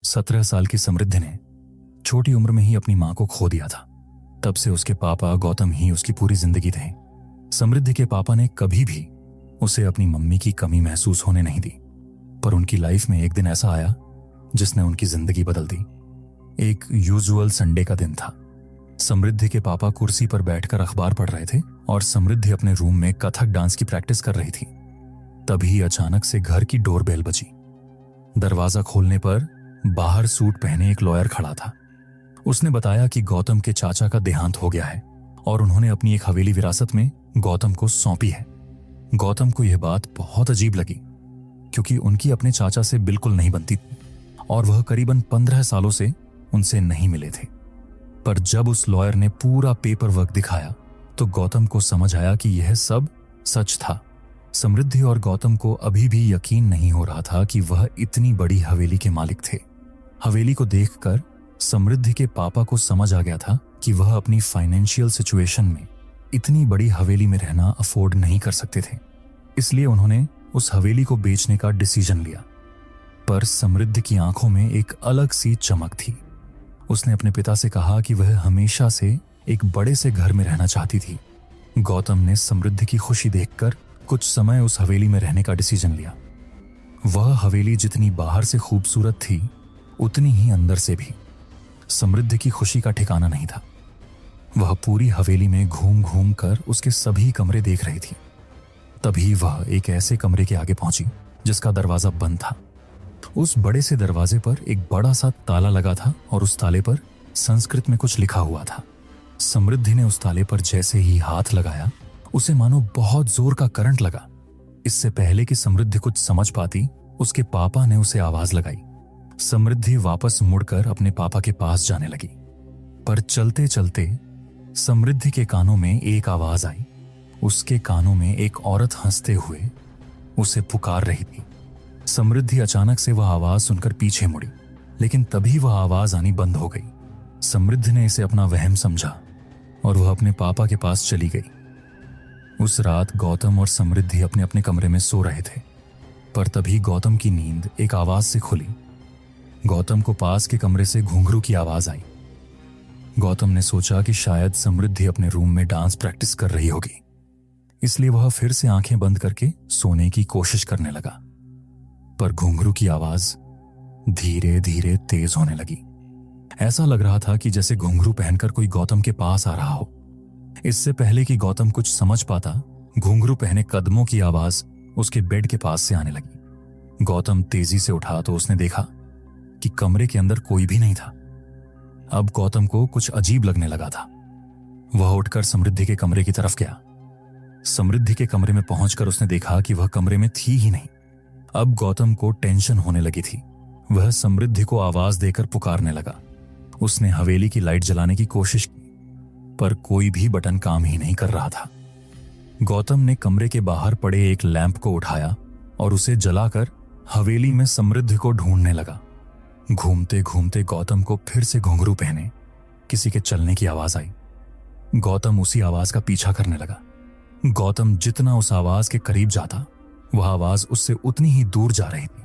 17 साल की समृद्धि ने छोटी उम्र में ही अपनी मां को खो दिया था। तब से उसके पापा गौतम ही उसकी पूरी जिंदगी थे। समृद्धि के पापा ने कभी भी उसे अपनी मम्मी की कमी महसूस होने नहीं दी। पर उनकी लाइफ में एक दिन ऐसा आया जिसने उनकी जिंदगी बदल दी। एक यूजुअल संडे का दिन था। समृद्धि के पापा कुर्सी पर बैठकर अखबार पढ़ रहे थे और समृद्धि अपने रूम में कथक डांस की प्रैक्टिस कर रही थी। तभी अचानक से घर की डोरबेल बजी। दरवाजा खोलने पर बाहर सूट पहने एक लॉयर खड़ा था। उसने बताया कि गौतम के चाचा का देहांत हो गया है और उन्होंने अपनी एक हवेली विरासत में गौतम को सौंपी है। गौतम को यह बात बहुत अजीब लगी क्योंकि उनकी अपने चाचा से बिल्कुल नहीं बनती और वह करीबन 15 सालों से उनसे नहीं मिले थे। पर जब उस लॉयर ने पूरा पेपर वर्क दिखाया तो गौतम को समझ आया कि यह सब सच था। समृद्धि और गौतम को अभी भी यकीन नहीं हो रहा था कि वह इतनी बड़ी हवेली के मालिक थे। हवेली को देखकर समृद्धि के पापा को समझ आ गया था कि वह अपनी फाइनेंशियल सिचुएशन में इतनी बड़ी हवेली में रहना अफोर्ड नहीं कर सकते थे। इसलिए उन्होंने उस हवेली को बेचने का डिसीजन लिया। पर समृद्धि की आंखों में एक अलग सी चमक थी। उसने अपने पिता से कहा कि वह हमेशा से एक बड़े से घर में रहना चाहती थी। गौतम ने समृद्धि की खुशी देखकर कुछ समय उस हवेली में रहने का डिसीजन लिया। वह हवेली जितनी बाहर से खूबसूरत थी उतनी ही अंदर से भी। समृद्धि की खुशी का ठिकाना नहीं था। वह पूरी हवेली में घूम घूम कर उसके सभी कमरे देख रही थी। तभी वह एक ऐसे कमरे के आगे पहुंची जिसका दरवाजा बंद था। उस बड़े से दरवाजे पर एक बड़ा सा ताला लगा था और उस ताले पर संस्कृत में कुछ लिखा हुआ था। समृद्धि ने उस ताले पर जैसे ही हाथ लगाया उसे मानो बहुत जोर का करंट लगा। इससे पहले कि समृद्धि कुछ समझ पाती उसके पापा ने उसे आवाज लगाई। समृद्धि वापस मुड़कर अपने पापा के पास जाने लगी। पर चलते चलते समृद्धि के कानों में एक आवाज आई। उसके कानों में एक औरत हंसते हुए उसे पुकार रही थी। समृद्धि अचानक से वह आवाज सुनकर पीछे मुड़ी, लेकिन तभी वह आवाज आनी बंद हो गई। समृद्धि ने इसे अपना वहम समझा और वह अपने पापा के पास चली गई। उस रात गौतम और समृद्धि अपने अपने कमरे में सो रहे थे। पर तभी गौतम की नींद एक आवाज से खुली। गौतम को पास के कमरे से घुंघरू की आवाज आई। गौतम ने सोचा कि शायद समृद्धि अपने रूम में डांस प्रैक्टिस कर रही होगी, इसलिए वह फिर से आंखें बंद करके सोने की कोशिश करने लगा। पर घुंघरू की आवाज धीरे धीरे तेज होने लगी। ऐसा लग रहा था कि जैसे घुंघरू पहनकर कोई गौतम के पास आ रहा हो। इससे पहले कि गौतम कुछ समझ पाता, घुंघरू पहने कदमों की आवाज उसके बेड के पास से आने लगी। गौतम तेजी से उठा तो उसने देखा कि कमरे के अंदर कोई भी नहीं था। अब गौतम को कुछ अजीब लगने लगा था। वह उठकर समृद्धि के कमरे की तरफ गया। समृद्धि के कमरे में पहुंचकर उसने देखा कि वह कमरे में थी ही नहीं। अब गौतम को टेंशन होने लगी थी। वह समृद्धि को आवाज देकर पुकारने लगा। उसने हवेली की लाइट जलाने की कोशिश की, पर कोई भी बटन काम ही नहीं कर रहा था। गौतम ने कमरे के बाहर पड़े एक लैंप को उठाया और उसे जलाकर हवेली में समृद्धि को ढूंढने लगा। घूमते घूमते गौतम को फिर से घुंघरू पहने किसी के चलने की आवाज आई। गौतम उसी आवाज का पीछा करने लगा। गौतम जितना उस आवाज के करीब जाता, वह आवाज उससे उतनी ही दूर जा रही थी।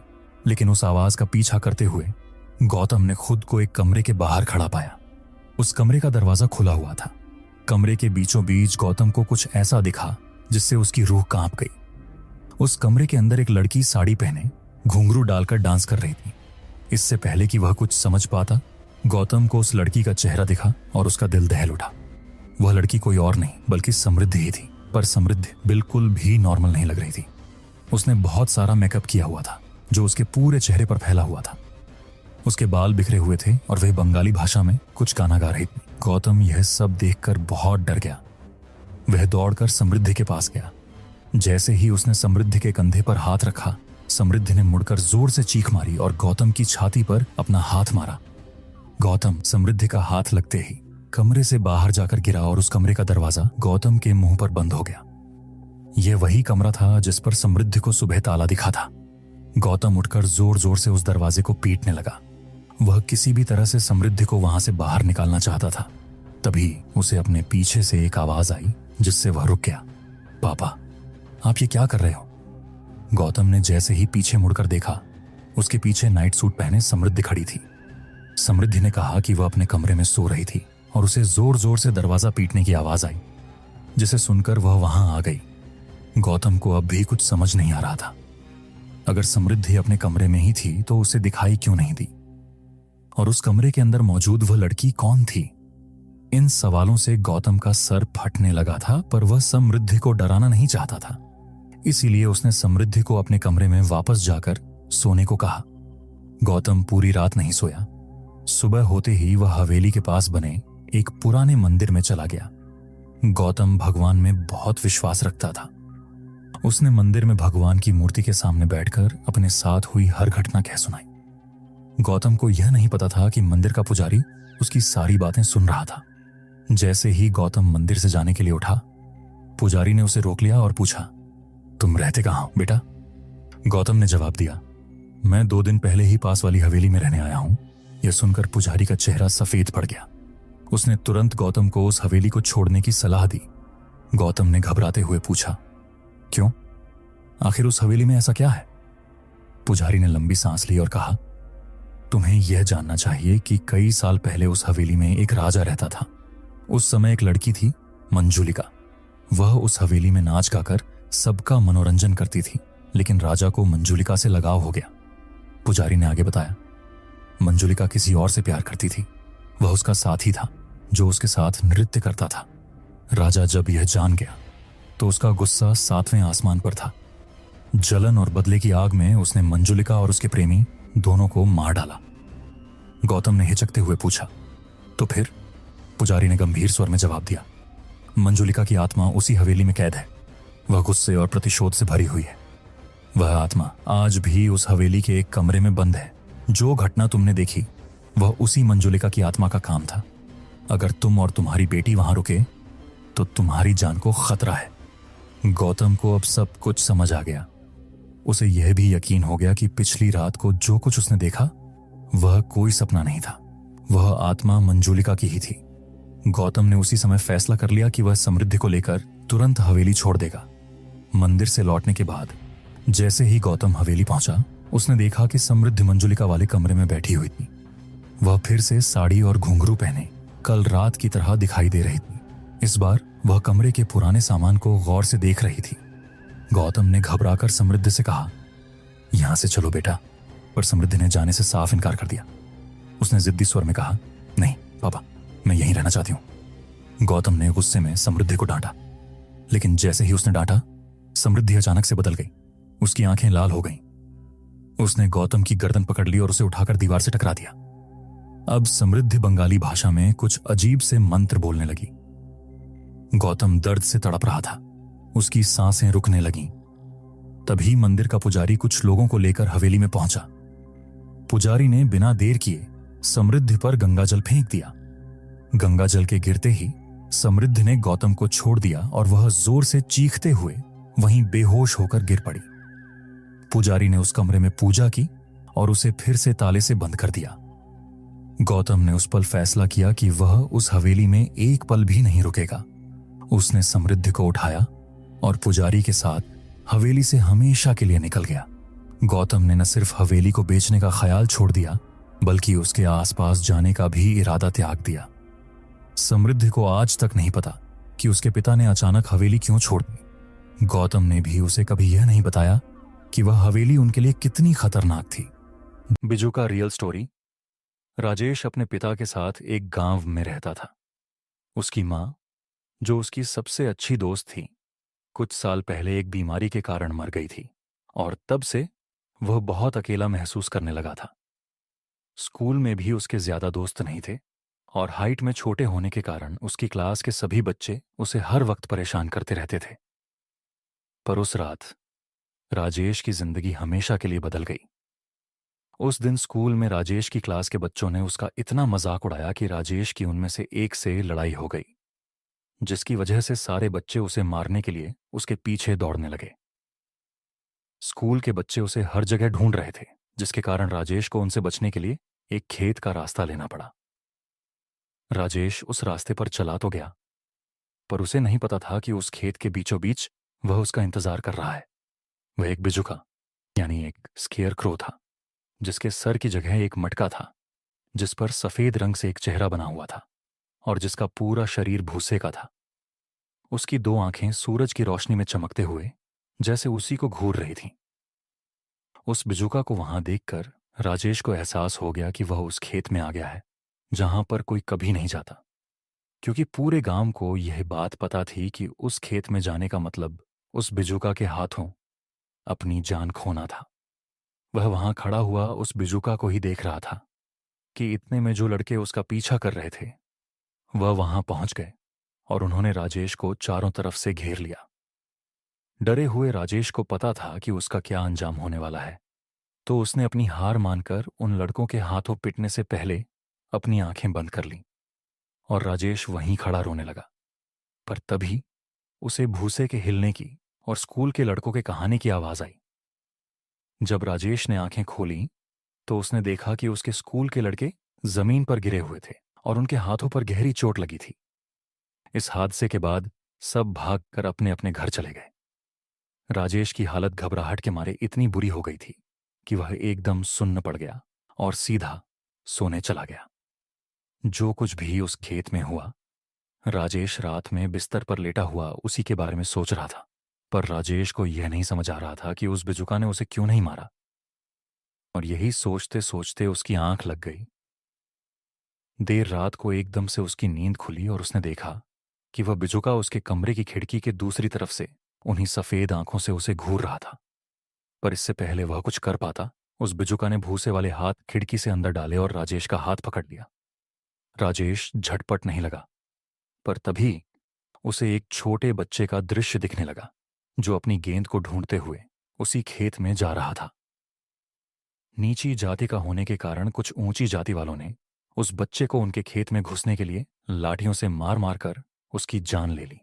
लेकिन उस आवाज का पीछा करते हुए गौतम ने खुद को एक कमरे के बाहर खड़ा पाया। उस कमरे का दरवाजा खुला हुआ था। कमरे के बीचों बीच गौतम को कुछ ऐसा दिखा जिससे उसकी रूह कांप गई। उस कमरे के अंदर एक लड़की साड़ी पहने घुंघरू डालकर डांस कर रही थी। इससे पहले कि वह कुछ समझ पाता, गौतम को उस लड़की का चेहरा दिखा और उसका दिल दहल उठा। वह लड़की कोई और नहीं बल्कि समृद्धि ही थी। पर समृद्धि बिल्कुल भी नॉर्मल नहीं लग रही थी। उसने बहुत सारा मेकअप किया हुआ था जो उसके पूरे चेहरे पर फैला हुआ था। उसके बाल बिखरे हुए थे और वह बंगाली भाषा में कुछ गाना गा रही थी। गौतम यह सब देखकर बहुत डर गया। वह दौड़कर समृद्धि के पास गया। जैसे ही उसने समृद्धि के कंधे पर हाथ रखा, समृद्धि ने मुड़कर जोर से चीख मारी और गौतम की छाती पर अपना हाथ मारा। गौतम समृद्धि का हाथ लगते ही कमरे से बाहर जाकर गिरा और उस कमरे का दरवाजा गौतम के मुंह पर बंद हो गया। यह वही कमरा था जिस पर समृद्धि को सुबह ताला दिखा था। गौतम उठकर जोर जोर से उस दरवाजे को पीटने लगा। वह किसी भी तरह से समृद्धि को वहां से बाहर निकालना चाहता था। तभी उसे अपने पीछे से एक आवाज आई जिससे वह रुक गया। पापा, आप ये क्या कर रहे हो? गौतम ने जैसे ही पीछे मुड़कर देखा, उसके पीछे नाइट सूट पहने समृद्धि खड़ी थी। समृद्धि ने कहा कि वह अपने कमरे में सो रही थी और उसे जोर जोर से दरवाजा पीटने की आवाज आई, जिसे सुनकर वह वहां आ गई। गौतम को अब भी कुछ समझ नहीं आ रहा था। अगर समृद्धि अपने कमरे में ही थी तो उसे दिखाई क्यों नहीं दी, और उस कमरे के अंदर मौजूद वह लड़की कौन थी? इन सवालों से गौतम का सर फटने लगा था, पर वह समृद्धि को डराना नहीं चाहता था। इसीलिए उसने समृद्धि को अपने कमरे में वापस जाकर सोने को कहा। गौतम पूरी रात नहीं सोया। सुबह होते ही वह हवेली के पास बने एक पुराने मंदिर में चला गया। गौतम भगवान में बहुत विश्वास रखता था। उसने मंदिर में भगवान की मूर्ति के सामने बैठकर अपने साथ हुई हर घटना कह सुनाई। गौतम को यह नहीं पता था कि मंदिर का पुजारी उसकी सारी बातें सुन रहा था। जैसे ही गौतम मंदिर से जाने के लिए उठा, पुजारी ने उसे रोक लिया और पूछा, तुम रहते कहाँ हो बेटा? गौतम ने जवाब दिया, मैं 2 दिन पहले ही पास वाली हवेली में रहने आया हूं। यह सुनकर पुजारी का चेहरा सफेद पड़ गया। उसने तुरंत गौतम को उस हवेली को छोड़ने की सलाह दी। गौतम ने घबराते हुए पूछा, क्यों? आखिर उस हवेली में ऐसा क्या है? पुजारी ने लंबी सांस ली और कहा, तुम्हें यह जानना चाहिए कि कई साल पहले उस हवेली में एक राजा रहता था। उस समय एक लड़की थी, मंजुलिका। वह उस हवेली में नाच गाकर सबका मनोरंजन करती थी, लेकिन राजा को मंजुलिका से लगाव हो गया। पुजारी ने आगे बताया, मंजुलिका किसी और से प्यार करती थी। वह उसका साथी था जो उसके साथ नृत्य करता था। राजा जब यह जान गया तो उसका गुस्सा 7वें आसमान पर था। जलन और बदले की आग में उसने मंजुलिका और उसके प्रेमी दोनों को मार डाला। गौतम ने हिचकते हुए पूछा, तो फिर? पुजारी ने गंभीर स्वर में जवाब दिया, मंजुलिका की आत्मा उसी हवेली में कैद है। वह गुस्से और प्रतिशोध से भरी हुई है। वह आत्मा आज भी उस हवेली के एक कमरे में बंद है। जो घटना तुमने देखी वह उसी मंजुलिका की आत्मा का काम था। अगर तुम और तुम्हारी बेटी वहां रुके तो तुम्हारी जान को खतरा है। गौतम को अब सब कुछ समझ आ गया। उसे यह भी यकीन हो गया कि पिछली रात को जो कुछ उसने देखा वह कोई सपना नहीं था। वह आत्मा मंजुलिका की ही थी। गौतम ने उसी समय फैसला कर लिया कि वह समृद्धि को लेकर तुरंत हवेली छोड़ देगा। मंदिर से लौटने के बाद जैसे ही गौतम हवेली पहुंचा, उसने देखा कि समृद्धि मंजुलिका वाले कमरे में बैठी हुई थी। वह फिर से साड़ी और घुंघरू पहने कल रात की तरह दिखाई दे रही थी। इस बार वह कमरे के पुराने सामान को गौर से देख रही थी। गौतम ने घबराकर समृद्धि से कहा, यहां से चलो बेटा, पर समृद्धि ने जाने से साफ इनकार कर दिया। उसने जिद्दी स्वर में कहा, नहीं पापा, मैं यहीं रहना चाहती हूं। गौतम ने गुस्से में समृद्धि को डांटा, लेकिन जैसे ही उसने डांटा, समृद्धि अचानक से बदल गई। उसकी आंखें लाल हो गईं। उसने गौतम की गर्दन पकड़ ली और उसे उठाकर दीवार से टकरा दिया। अब समृद्धि बंगाली भाषा में कुछ अजीब से मंत्र बोलने लगी। गौतम दर्द से तड़प रहा था। उसकी सांसें रुकने लगीं। तभी मंदिर का पुजारी कुछ लोगों को लेकर हवेली में पहुंचा। पुजारी ने बिना देर किए समृद्धि पर गंगाजल फेंक दिया। गंगाजल के गिरते ही समृद्धि ने गौतम को छोड़ दिया और वह जोर से चीखते हुए वहीं बेहोश होकर गिर पड़ी। पुजारी ने उस कमरे में पूजा की और उसे फिर से ताले से बंद कर दिया। गौतम ने उस पल फैसला किया कि वह उस हवेली में एक पल भी नहीं रुकेगा। उसने समृद्धि को उठाया और पुजारी के साथ हवेली से हमेशा के लिए निकल गया। गौतम ने न सिर्फ हवेली को बेचने का ख्याल छोड़ दिया, बल्कि उसके आसपास जाने का भी इरादा त्याग दिया। समृद्धि को आज तक नहीं पता कि उसके पिता ने अचानक हवेली क्यों छोड़ दी। गौतम ने भी उसे कभी यह नहीं बताया कि वह हवेली उनके लिए कितनी खतरनाक थी। बिजू का रियल स्टोरी। राजेश अपने पिता के साथ एक गांव में रहता था। उसकी मां, जो उसकी सबसे अच्छी दोस्त थी, कुछ साल पहले एक बीमारी के कारण मर गई थी और तब से वह बहुत अकेला महसूस करने लगा था। स्कूल में भी उसके ज्यादा दोस्त नहीं थे और हाइट में छोटे होने के कारण उसकी क्लास के सभी बच्चे उसे हर वक्त परेशान करते रहते थे। पर उस रात राजेश की जिंदगी हमेशा के लिए बदल गई। उस दिन स्कूल में राजेश की क्लास के बच्चों ने उसका इतना मजाक उड़ाया कि राजेश की उनमें से एक से लड़ाई हो गई, जिसकी वजह से सारे बच्चे उसे मारने के लिए उसके पीछे दौड़ने लगे। स्कूल के बच्चे उसे हर जगह ढूंढ रहे थे, जिसके कारण राजेश को उनसे बचने के लिए एक खेत का रास्ता लेना पड़ा। राजेश उस रास्ते पर चला तो गया, पर उसे नहीं पता था कि उस खेत के बीचों बीच वह उसका इंतजार कर रहा है। वह एक बिजुका यानी एक स्केयर क्रो था। जिसके सर की जगह एक मटका था, जिस पर सफेद रंग से एक चेहरा बना हुआ था और जिसका पूरा शरीर भूसे का था। उसकी दो आंखें सूरज की रोशनी में चमकते हुए जैसे उसी को घूर रही थीं। उस बिजुका को वहां देखकर राजेश को एहसास हो गया कि वह उस खेत में आ गया है जहां पर कोई कभी नहीं जाता, क्योंकि पूरे गांव को यह बात पता थी कि उस खेत में जाने का मतलब उस बिजुका के हाथों अपनी जान खोना था। वह वहां खड़ा हुआ उस बिजुका को ही देख रहा था कि इतने में जो लड़के उसका पीछा कर रहे थे वह वहां पहुंच गए और उन्होंने राजेश को चारों तरफ से घेर लिया। डरे हुए राजेश को पता था कि उसका क्या अंजाम होने वाला है, तो उसने अपनी हार मानकर उन लड़कों के हाथों पिटने से पहले अपनी आंखें बंद कर लीं और राजेश वहीं खड़ा रोने लगा। पर तभी उसे भूसे के हिलने की और स्कूल के लड़कों के कहानी की आवाज आई। जब राजेश ने आंखें खोली तो उसने देखा कि उसके स्कूल के लड़के जमीन पर गिरे हुए थे और उनके हाथों पर गहरी चोट लगी थी। इस हादसे के बाद सब भागकर अपने अपने घर चले गए। राजेश की हालत घबराहट के मारे इतनी बुरी हो गई थी कि वह एकदम सुन्न पड़ गया और सीधा सोने चला गया। जो कुछ भी उस खेत में हुआ, राजेश रात में बिस्तर पर लेटा हुआ उसी के बारे में सोच रहा था। पर राजेश को यह नहीं समझ आ रहा था कि उस बिजुका ने उसे क्यों नहीं मारा। और यही सोचते सोचते उसकी आंख लग गई। देर रात को एकदम से उसकी नींद खुली और उसने देखा कि वह बिजुका उसके कमरे की खिड़की के दूसरी तरफ से उन्हीं सफेद आंखों से उसे घूर रहा था। पर इससे पहले वह कुछ कर पाता, उस बिजुका ने भूसे वाले हाथ खिड़की से अंदर डाले और राजेश का हाथ पकड़ लिया। राजेश झटपट नहीं लगा, पर तभी उसे एक छोटे बच्चे का दृश्य दिखने लगा जो अपनी गेंद को ढूंढते हुए उसी खेत में जा रहा था। नीची जाति का होने के कारण कुछ ऊंची जाति वालों ने उस बच्चे को उनके खेत में घुसने के लिए लाठियों से मार मार कर उसकी जान ले ली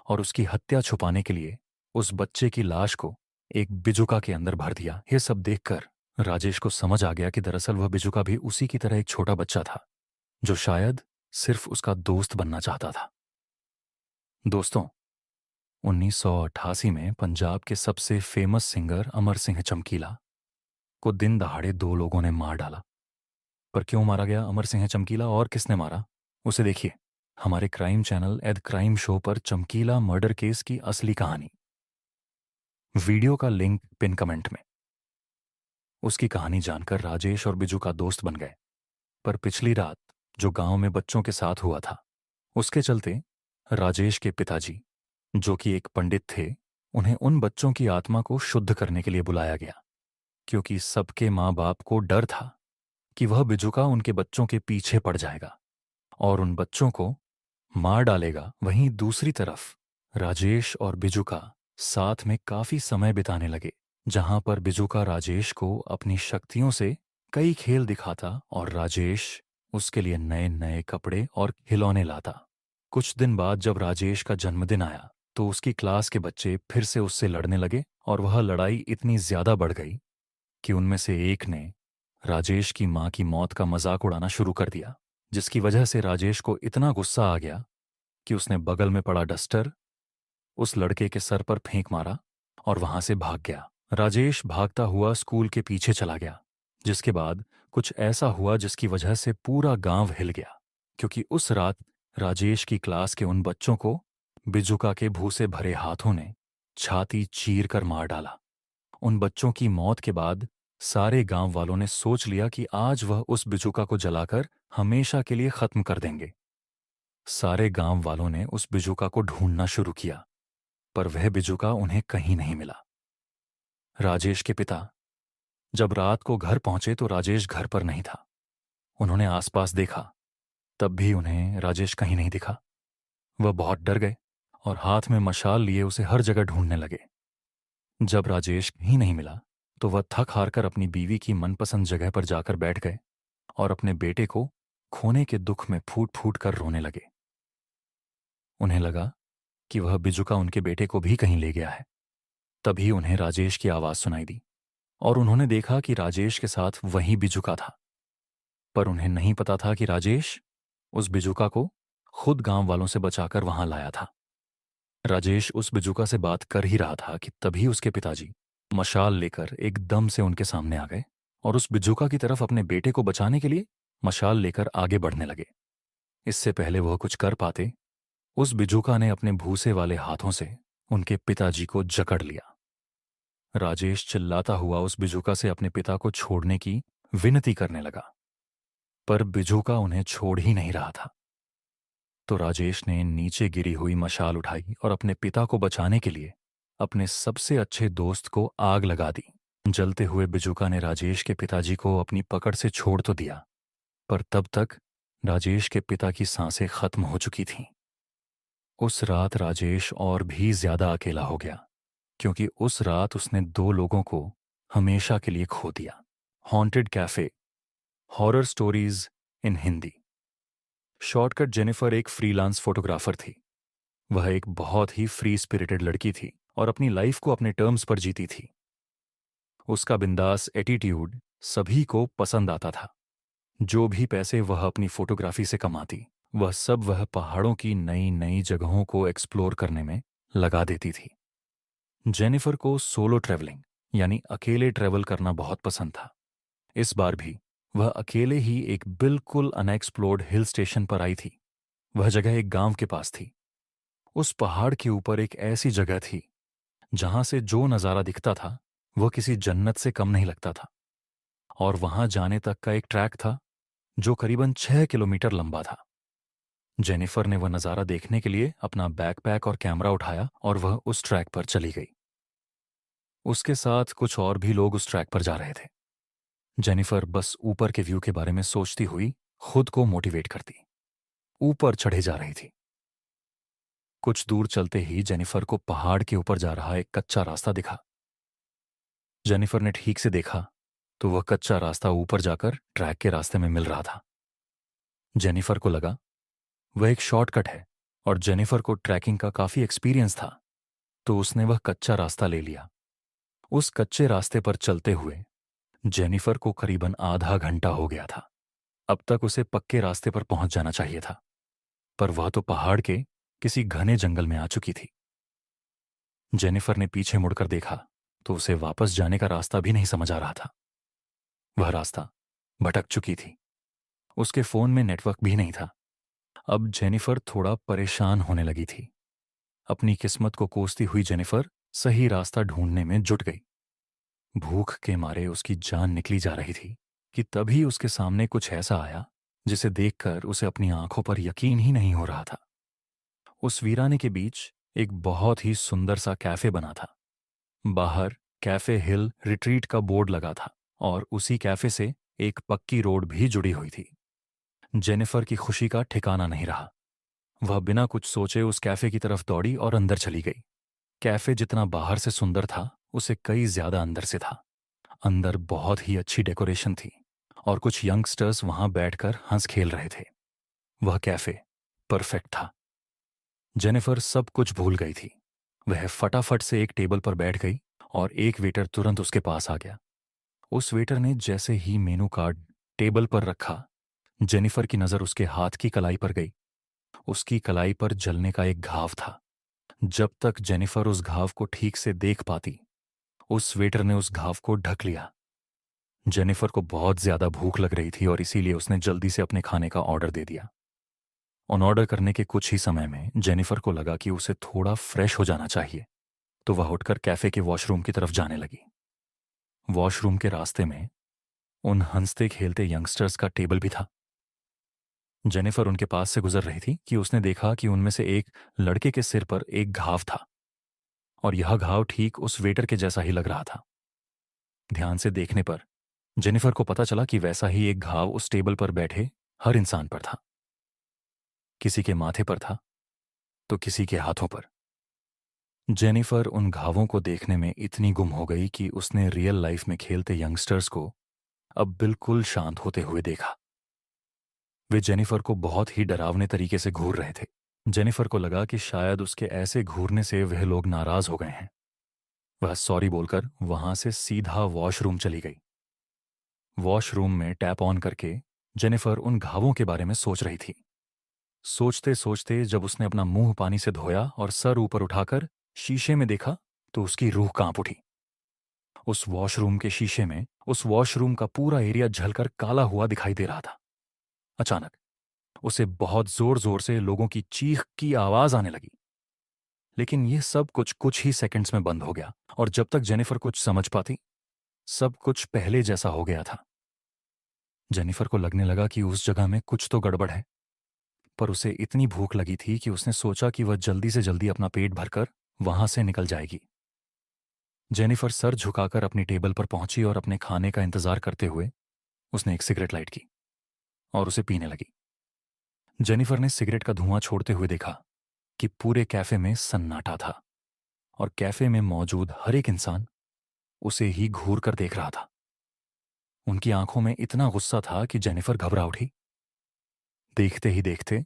और उसकी हत्या छुपाने के लिए उस बच्चे की लाश को एक बिजुका के अंदर भर दिया। यह सब देखकर राजेश को समझ आ गया कि दरअसल वह बिजुका भी उसी की तरह एक छोटा बच्चा था जो शायद सिर्फ उसका दोस्त बनना चाहता था। दोस्तों, 1988 में पंजाब के सबसे फेमस सिंगर अमर सिंह चमकीला को दिन दहाड़े दो लोगों ने मार डाला। पर क्यों मारा गया अमर सिंह चमकीला और किसने मारा, उसे देखिए हमारे क्राइम चैनल एद क्राइम शो पर चमकीला मर्डर केस की असली कहानी। वीडियो का लिंक पिन कमेंट में। उसकी कहानी जानकर राजेश और बिजू का दोस्त बन गए। पर पिछली रात जो गांव में बच्चों के साथ हुआ था, उसके चलते राजेश के पिताजी, जो कि एक पंडित थे, उन्हें उन बच्चों की आत्मा को शुद्ध करने के लिए बुलाया गया, क्योंकि सबके माँ बाप को डर था कि वह बिजुका उनके बच्चों के पीछे पड़ जाएगा और उन बच्चों को मार डालेगा। वहीं दूसरी तरफ राजेश और बिजुका साथ में काफी समय बिताने लगे, जहां पर बिजुका राजेश को अपनी शक्तियों से कई खेल दिखाता और राजेश उसके लिए नए नए कपड़े और खिलौने लाता। कुछ दिन बाद जब राजेश का जन्मदिन आया तो उसकी क्लास के बच्चे फिर से उससे लड़ने लगे और वह लड़ाई इतनी ज्यादा बढ़ गई कि उनमें से एक ने राजेश की मां की मौत का मजाक उड़ाना शुरू कर दिया, जिसकी वजह से राजेश को इतना गुस्सा आ गया कि उसने बगल में पड़ा डस्टर उस लड़के के सर पर फेंक मारा और वहां से भाग गया। राजेश भागता हुआ स्कूल के पीछे चला गया, जिसके बाद कुछ ऐसा हुआ जिसकी वजह से पूरा गांव हिल गया, क्योंकि उस रात राजेश की क्लास के उन बच्चों को बिजुका के भूसे भरे हाथों ने छाती चीर कर मार डाला। उन बच्चों की मौत के बाद सारे गांव वालों ने सोच लिया कि आज वह उस बिजुका को जलाकर हमेशा के लिए खत्म कर देंगे। सारे गांव वालों ने उस बिजुका को ढूंढना शुरू किया, पर वह बिजुका उन्हें कहीं नहीं मिला। राजेश के पिता जब रात को घर पहुंचे तो राजेश घर पर नहीं था। उन्होंने आसपास देखा, तब भी उन्हें राजेश कहीं नहीं दिखा। वह बहुत डर गए और हाथ में मशाल लिए उसे हर जगह ढूंढने लगे। जब राजेश कहीं नहीं मिला तो वह थक हार कर अपनी बीवी की मनपसंद जगह पर जाकर बैठ गए और अपने बेटे को खोने के दुख में फूट फूट कर रोने लगे। उन्हें लगा कि वह बिजुका उनके बेटे को भी कहीं ले गया है। तभी उन्हें राजेश की आवाज सुनाई दी और उन्होंने देखा कि राजेश के साथ वही बिजुका था। पर उन्हें नहीं पता था कि राजेश उस बिजुका को खुद गांव वालों से बचाकर वहां लाया था। राजेश उस बिजुका से बात कर ही रहा था कि तभी उसके पिताजी मशाल लेकर एकदम से उनके सामने आ गए और उस बिजूका की तरफ अपने बेटे को बचाने के लिए मशाल लेकर आगे बढ़ने लगे। इससे पहले वह कुछ कर पाते, उस बिजूका ने अपने भूसे वाले हाथों से उनके पिताजी को जकड़ लिया। राजेश चिल्लाता हुआ उस बिजूका से अपने पिता को छोड़ने की विनती करने लगा, पर बिजूका उन्हें छोड़ ही नहीं रहा था। तो राजेश ने नीचे गिरी हुई मशाल उठाई और अपने पिता को बचाने के लिए अपने सबसे अच्छे दोस्त को आग लगा दी। जलते हुए बिजूका ने राजेश के पिताजी को अपनी पकड़ से छोड़ तो दिया, पर तब तक राजेश के पिता की सांसें खत्म हो चुकी थीं। उस रात राजेश और भी ज्यादा अकेला हो गया, क्योंकि उस रात उसने 2 लोगों को हमेशा के लिए खो दिया। Haunted cafe, horror stories in Hindi. Shortcut Jennifer एक फ्रीलांस फोटोग्राफर थी। वह एक बहुत ही फ्री स्पिरिटेड लड़की थी और अपनी लाइफ को अपने टर्म्स पर जीती थी। उसका बिंदास एटीट्यूड सभी को पसंद आता था। जो भी पैसे वह अपनी फोटोग्राफी से कमाती, वह पहाड़ों की नई नई जगहों को एक्सप्लोर करने में लगा देती थी। जेनिफर को सोलो ट्रैवलिंग यानी अकेले ट्रैवल करना बहुत पसंद था। इस बार भी वह अकेले ही एक बिल्कुल अनएक्सप्लोर्ड हिल स्टेशन पर आई थी। वह जगह एक गांव के पास थी। उस पहाड़ के ऊपर एक ऐसी जगह थी जहां से जो नज़ारा दिखता था वह किसी जन्नत से कम नहीं लगता था। और वहां जाने तक का एक ट्रैक था जो करीबन 6 किलोमीटर लंबा था। जेनिफर ने वह नज़ारा देखने के लिए अपना बैकपैक और कैमरा उठाया और वह उस ट्रैक पर चली गई। उसके साथ कुछ और भी लोग उस ट्रैक पर जा रहे थे। जेनिफर बस ऊपर के व्यू के बारे में सोचती हुई खुद को मोटिवेट करती ऊपर चढ़े जा रही थी। कुछ दूर चलते ही जेनिफर को पहाड़ के ऊपर जा रहा एक कच्चा रास्ता दिखा। जेनिफर ने ठीक से देखा तो वह कच्चा रास्ता ऊपर जाकर ट्रैक के रास्ते में मिल रहा था। जेनिफर को लगा वह एक शॉर्टकट है और जेनिफर को ट्रैकिंग का काफी एक्सपीरियंस था, तो उसने वह कच्चा रास्ता ले लिया। उस कच्चे रास्ते पर चलते हुए जेनिफर को करीबन आधा घंटा हो गया था। अब तक उसे पक्के रास्ते पर पहुंच जाना चाहिए था, पर वह तो पहाड़ के किसी घने जंगल में आ चुकी थी। जेनिफर ने पीछे मुड़कर देखा तो उसे वापस जाने का रास्ता भी नहीं समझ आ रहा था। वह रास्ता भटक चुकी थी। उसके फोन में नेटवर्क भी नहीं था। अब जेनिफर थोड़ा परेशान होने लगी थी। अपनी किस्मत को कोसती हुई जेनिफर सही रास्ता ढूंढने में जुट गई। भूख के मारे उसकी जान निकली जा रही थी कि तभी उसके सामने कुछ ऐसा आया जिसे देखकर उसे अपनी आंखों पर यकीन ही नहीं हो रहा था। उस वीराने के बीच एक बहुत ही सुंदर सा कैफे बना था। बाहर कैफे हिल रिट्रीट का बोर्ड लगा था और उसी कैफे से एक पक्की रोड भी जुड़ी हुई थी। जेनिफर की खुशी का ठिकाना नहीं रहा। वह बिना कुछ सोचे उस कैफे की तरफ दौड़ी और अंदर चली गई। कैफे जितना बाहर से सुंदर था, उसे कई ज्यादा अंदर से था। अंदर बहुत ही अच्छी डेकोरेशन थी और कुछ यंगस्टर्स वहां बैठकर हंस खेल रहे थे। वह कैफे परफेक्ट था। जेनिफर सब कुछ भूल गई थी। वह फटाफट से एक टेबल पर बैठ गई और एक वेटर तुरंत उसके पास आ गया। उस वेटर ने जैसे ही मेनू कार्ड टेबल पर रखा, जेनिफर की नजर उसके हाथ की कलाई पर गई। उसकी कलाई पर जलने का एक घाव था। जब तक जेनिफर उस घाव को ठीक से देख पाती, उस वेटर ने उस घाव को ढक लिया। जेनिफर को बहुत ज्यादा भूख लग रही थी और इसीलिए उसने जल्दी से अपने खाने का ऑर्डर दे दिया। ऑन ऑर्डर करने के कुछ ही समय में जेनिफर को लगा कि उसे थोड़ा फ्रेश हो जाना चाहिए, तो वह उठकर कैफे के वॉशरूम की तरफ जाने लगी। वॉशरूम के रास्ते में उन हंसते खेलते यंगस्टर्स का टेबल भी था। जेनिफर उनके पास से गुजर रही थी कि उसने देखा कि उनमें से एक लड़के के सिर पर एक घाव था और यह घाव ठीक उस वेटर के जैसा ही लग रहा था। ध्यान से देखने पर जेनिफर को पता चला कि वैसा ही एक घाव उस टेबल पर बैठे हर इंसान पर था। किसी के माथे पर था तो किसी के हाथों पर। जेनिफर उन घावों को देखने में इतनी गुम हो गई कि उसने रियल लाइफ में खेलते यंगस्टर्स को अब बिल्कुल शांत होते हुए देखा। वे जेनिफर को बहुत ही डरावने तरीके से घूर रहे थे। जेनिफर को लगा कि शायद उसके ऐसे घूरने से वह लोग नाराज हो गए हैं। वह सॉरी बोलकर वहां से सीधा वॉशरूम चली गई। वॉशरूम में टैप ऑन करके जेनिफर उन घावों के बारे में सोच रही थी। सोचते सोचते जब उसने अपना मुंह पानी से धोया और सर ऊपर उठाकर शीशे में देखा तो उसकी रूह कांप उठी। उस वॉशरूम के शीशे में उस वॉशरूम का पूरा एरिया झलकर काला हुआ दिखाई दे रहा था। अचानक उसे बहुत जोर जोर से लोगों की चीख की आवाज आने लगी। लेकिन यह सब कुछ कुछ ही सेकंड्स में बंद हो गया, और जब तक जेनिफर कुछ समझ पाती, सब कुछ पहले जैसा हो गया था। जेनिफर को लगने लगा कि उस जगह में कुछ तो गड़बड़ है, पर उसे इतनी भूख लगी थी कि उसने सोचा कि वह जल्दी से जल्दी अपना पेट भरकर वहां से निकल जाएगी। जेनिफर सर झुकाकर अपनी टेबल पर पहुंची और अपने खाने का इंतजार करते हुए उसने एक सिगरेट लाइट की और उसे पीने लगी। जेनिफर ने सिगरेट का धुआं छोड़ते हुए देखा कि पूरे कैफे में सन्नाटा था, और कैफे में मौजूद हर एक इंसान उसे ही घूर कर देख रहा था। उनकी आंखों में इतना गुस्सा था कि जेनिफर घबरा उठी। देखते ही देखते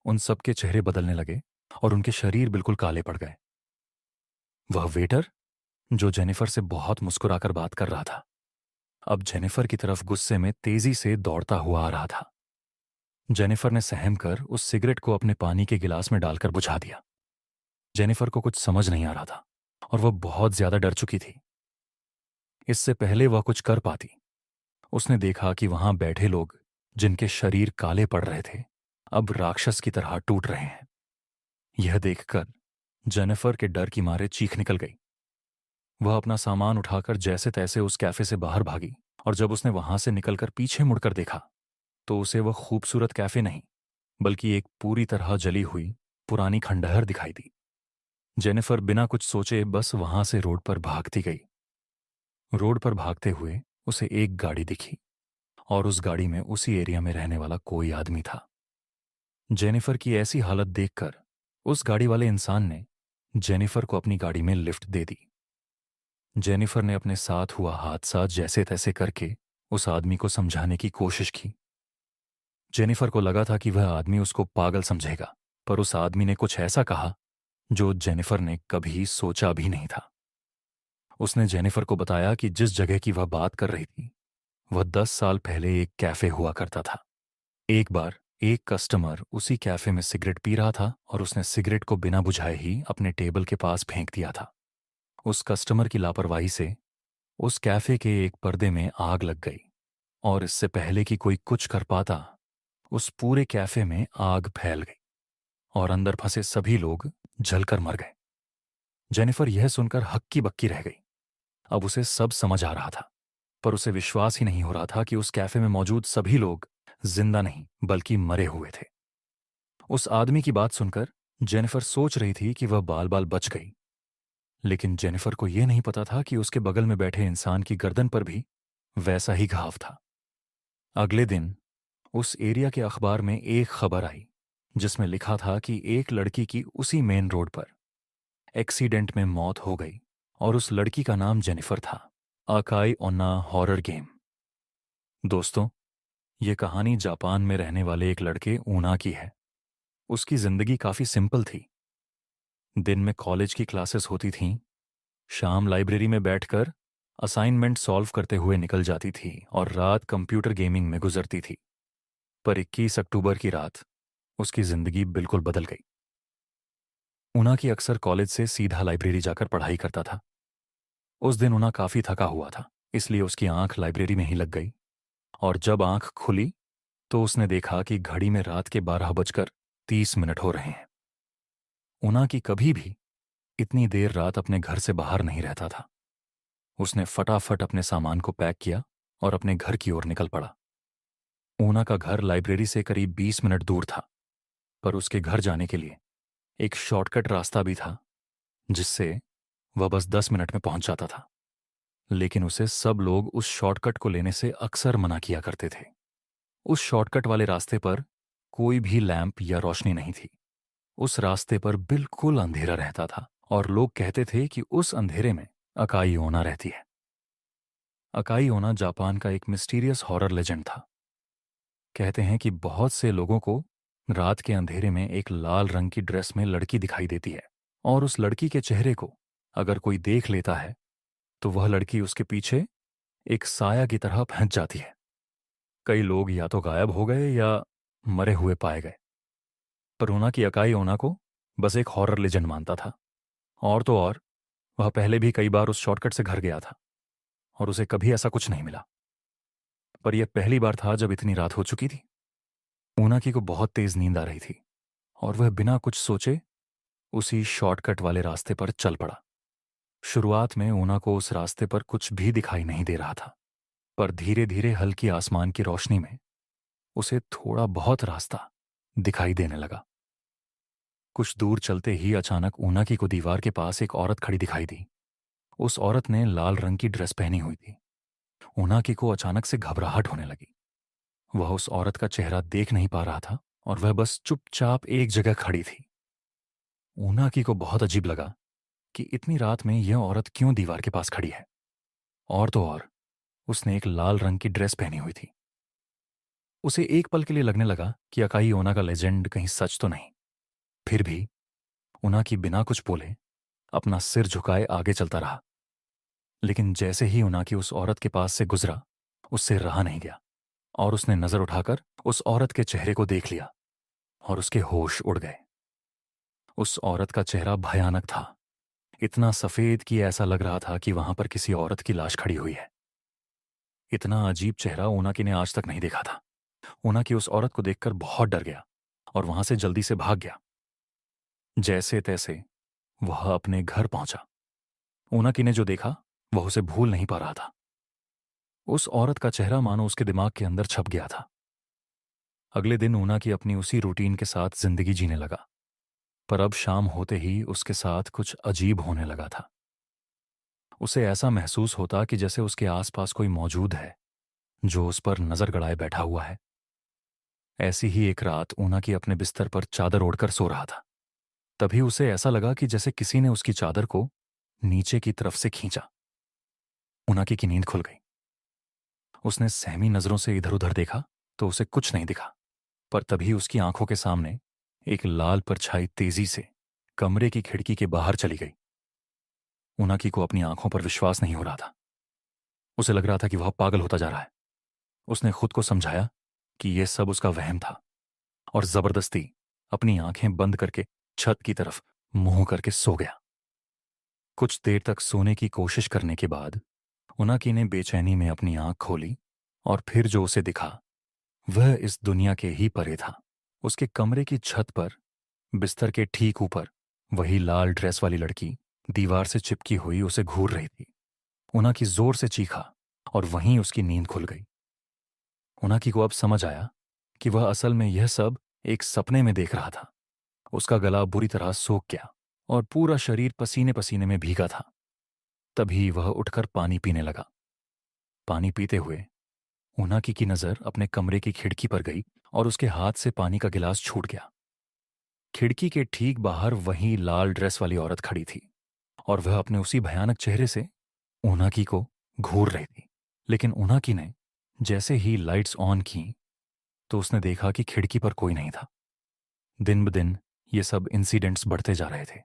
उन सबके चेहरे बदलने लगे और उनके शरीर बिल्कुल काले पड़ गए। वह वेटर, जो जेनिफर से बहुत मुस्कुराकर बात कर रहा था, अब जेनिफर की तरफ गुस्से में तेजी से दौड़ता हुआ आ रहा था। जेनिफर ने सहम कर उस सिगरेट को अपने पानी के गिलास में डालकर बुझा दिया। जेनिफर को कुछ समझ नहीं आ रहा था और वह बहुत ज्यादा डर चुकी थी। इससे पहले वह कुछ कर पाती, उसने देखा कि वहां बैठे लोग, जिनके शरीर काले पड़ रहे थे, अब राक्षस की तरह टूट रहे हैं। यह देखकर जेनिफर के डर की मारे चीख निकल गई। वह अपना सामान उठाकर जैसे तैसे उस कैफे से बाहर भागी, और जब उसने वहां से निकलकर पीछे मुड़कर देखा तो उसे वह खूबसूरत कैफे नहीं, बल्कि एक पूरी तरह जली हुई पुरानी खंडहर दिखाई दी। जेनिफर बिना कुछ सोचे बस वहां से रोड पर भागती गई। रोड पर भागते हुए उसे एक गाड़ी दिखी, और उस गाड़ी में उसी एरिया में रहने वाला कोई आदमी था। जेनिफर की ऐसी हालत देखकर उस गाड़ी वाले इंसान ने जेनिफर को अपनी गाड़ी में लिफ्ट दे दी। जेनिफर ने अपने साथ हुआ हादसा जैसे तैसे करके उस आदमी को समझाने की कोशिश की। जेनिफर को लगा था कि वह आदमी उसको पागल समझेगा, पर उस आदमी ने कुछ ऐसा कहा जो जेनिफर ने कभी सोचा भी नहीं था। उसने जेनिफर को बताया कि जिस जगह की वह बात कर रही थी, वह 10 साल पहले एक कैफे हुआ करता था। एक बार एक कस्टमर उसी कैफे में सिगरेट पी रहा था और उसने सिगरेट को बिना बुझाए ही अपने टेबल के पास फेंक दिया था। उस कस्टमर की लापरवाही से उस कैफे के एक पर्दे में आग लग गई, और इससे पहले कि कोई कुछ कर पाता, उस पूरे कैफे में आग फैल गई और अंदर फंसे सभी लोग जलकर मर गए। जेनिफर यह सुनकर हक्की बक्की रह गई। अब उसे सब समझ आ रहा था, पर उसे विश्वास ही नहीं हो रहा था कि उस कैफे में मौजूद सभी लोग जिंदा नहीं बल्कि मरे हुए थे। उस आदमी की बात सुनकर जेनिफर सोच रही थी कि वह बाल बाल बच गई, लेकिन जेनिफर को यह नहीं पता था कि उसके बगल में बैठे इंसान की गर्दन पर भी वैसा ही घाव था। अगले दिन उस एरिया के अखबार में एक खबर आई जिसमें लिखा था कि एक लड़की की उसी मेन रोड पर एक्सीडेंट में मौत हो गई, और उस लड़की का नाम जेनिफर था। अकाई ओन्ना हॉरर गेम। दोस्तों, ये कहानी जापान में रहने वाले एक लड़के ऊना की है। उसकी जिंदगी काफी सिंपल थी। दिन में कॉलेज की क्लासेस होती थीं, शाम लाइब्रेरी में बैठकर असाइनमेंट सॉल्व करते हुए निकल जाती थी, और रात कंप्यूटर गेमिंग में गुजरती थी। पर 21 अक्टूबर की रात उसकी जिंदगी बिल्कुल बदल गई। ऊना की अक्सर कॉलेज से सीधा लाइब्रेरी जाकर पढ़ाई करता था। उस दिन ऊना काफी थका हुआ था, इसलिए उसकी आंख लाइब्रेरी में ही लग गई, और जब आंख खुली तो उसने देखा कि घड़ी में रात के 12:30 हो रहे हैं। ऊना की कभी भी इतनी देर रात अपने घर से बाहर नहीं रहता था। उसने फटाफट अपने सामान को पैक किया और अपने घर की ओर निकल पड़ा। ऊना का घर लाइब्रेरी से करीब 20 मिनट दूर था, पर उसके घर जाने के लिए एक शॉर्टकट रास्ता भी था जिससे वह बस 10 मिनट में पहुंच जाता था। लेकिन उसे सब लोग उस शॉर्टकट को लेने से अक्सर मना किया करते थे। उस शॉर्टकट वाले रास्ते पर कोई भी लैंप या रोशनी नहीं थी। उस रास्ते पर बिल्कुल अंधेरा रहता था, और लोग कहते थे कि उस अंधेरे में अकाई ओना रहती है। अकाई ओना जापान का एक मिस्टीरियस हॉरर लेजेंड था। कहते हैं कि बहुत से लोगों को रात के अंधेरे में एक लाल रंग की ड्रेस में लड़की दिखाई देती है, और उस लड़की के चेहरे को अगर कोई देख लेता है तो वह लड़की उसके पीछे एक साया की तरह फंस जाती है। कई लोग या तो गायब हो गए या मरे हुए पाए गए, पर ऊना की अकाई ओना को बस एक हॉरर लेजेंड मानता था। और तो और, वह पहले भी कई बार उस शॉर्टकट से घर गया था। और उसे कभी ऐसा कुछ नहीं मिला। पर यह पहली बार था जब इतनी रात हो चुकी थी। ऊनाकी को बहुत तेज नींद आ रही थी और वह बिना कुछ सोचे उसी शॉर्टकट वाले रास्ते पर चल पड़ा। शुरुआत में ऊना को उस रास्ते पर कुछ भी दिखाई नहीं दे रहा था, पर धीरे धीरे हल्की आसमान की रोशनी में उसे थोड़ा बहुत रास्ता दिखाई देने लगा। कुछ दूर चलते ही अचानक ऊनाकी को दीवार के पास एक औरत खड़ी दिखाई दी। उस औरत ने लाल रंग की ड्रेस पहनी हुई थी। ऊनाकी को अचानक से घबराहट होने लगी। वह उस औरत का चेहरा देख नहीं पा रहा था और वह बस चुपचाप एक जगह खड़ी थी। ऊनाकी को बहुत अजीब लगा कि इतनी रात में यह औरत क्यों दीवार के पास खड़ी है। और तो और उसने एक लाल रंग की ड्रेस पहनी हुई थी। उसे एक पल के लिए लगने लगा कि अकाई ओना का लेजेंड कहीं सच तो नहीं। फिर भी उनाकी बिना कुछ बोले अपना सिर झुकाए आगे चलता रहा। लेकिन जैसे ही उनाकी उस औरत के पास से गुजरा, उससे रहा नहीं गया और उसने नजर उठाकर उस औरत के चेहरे को देख लिया और उसके होश उड़ गए। उस औरत का चेहरा भयानक था, इतना सफेद कि ऐसा लग रहा था कि वहां पर किसी औरत की लाश खड़ी हुई है। इतना अजीब चेहरा ऊनाकी ने आज तक नहीं देखा था। ऊनाकी उस औरत को देखकर बहुत डर गया और वहां से जल्दी से भाग गया। जैसे तैसे वह अपने घर पहुंचा। ऊनाकी ने जो देखा वह उसे भूल नहीं पा रहा था। उस औरत का चेहरा मानो उसके दिमाग के अंदर छप गया था। अगले दिन ऊनाकी अपनी उसी रूटीन के साथ जिंदगी जीने लगा, पर अब शाम होते ही उसके साथ कुछ अजीब होने लगा था। उसे ऐसा महसूस होता कि जैसे उसके आसपास कोई मौजूद है जो उस पर नजर गड़ाए बैठा हुआ है। ऐसी ही एक रात ऊनाकी अपने बिस्तर पर चादर ओढ़कर सो रहा था। तभी उसे ऐसा लगा कि जैसे किसी ने उसकी चादर को नीचे की तरफ से खींचा। ऊनाकी की नींद खुल गई। उसने सहमी नजरों से इधर उधर देखा तो उसे कुछ नहीं दिखा, पर तभी उसकी आंखों के सामने एक लाल परछाई तेजी से कमरे की खिड़की के बाहर चली गई। ऊनाकी को अपनी आंखों पर विश्वास नहीं हो रहा था। उसे लग रहा था कि वह पागल होता जा रहा है। उसने खुद को समझाया कि यह सब उसका वहम था और जबरदस्ती अपनी आंखें बंद करके छत की तरफ मुंह करके सो गया। कुछ देर तक सोने की कोशिश करने के बाद ऊनाकी ने बेचैनी में अपनी आंख खोली और फिर जो उसे दिखा वह इस दुनिया के ही परे था। उसके कमरे की छत पर बिस्तर के ठीक ऊपर वही लाल ड्रेस वाली लड़की दीवार से चिपकी हुई उसे घूर रही थी। ऊनाकी जोर से चीखा और वहीं उसकी नींद खुल गई। ऊनाकी को अब समझ आया कि वह असल में यह सब एक सपने में देख रहा था। उसका गला बुरी तरह सूख गया और पूरा शरीर पसीने पसीने में भीगा था। तभी वह उठकर पानी पीने लगा। पानी पीते हुए ऊनाकी की नजर अपने कमरे की खिड़की पर गई और उसके हाथ से पानी का गिलास छूट गया। खिड़की के ठीक बाहर वही लाल ड्रेस वाली औरत खड़ी थी और वह अपने उसी भयानक चेहरे से ऊनाकी को घूर रही थी। लेकिन ऊनाकी ने जैसे ही लाइट्स ऑन की तो उसने देखा कि खिड़की पर कोई नहीं था। दिन ब दिन ये सब इंसिडेंट्स बढ़ते जा रहे थे।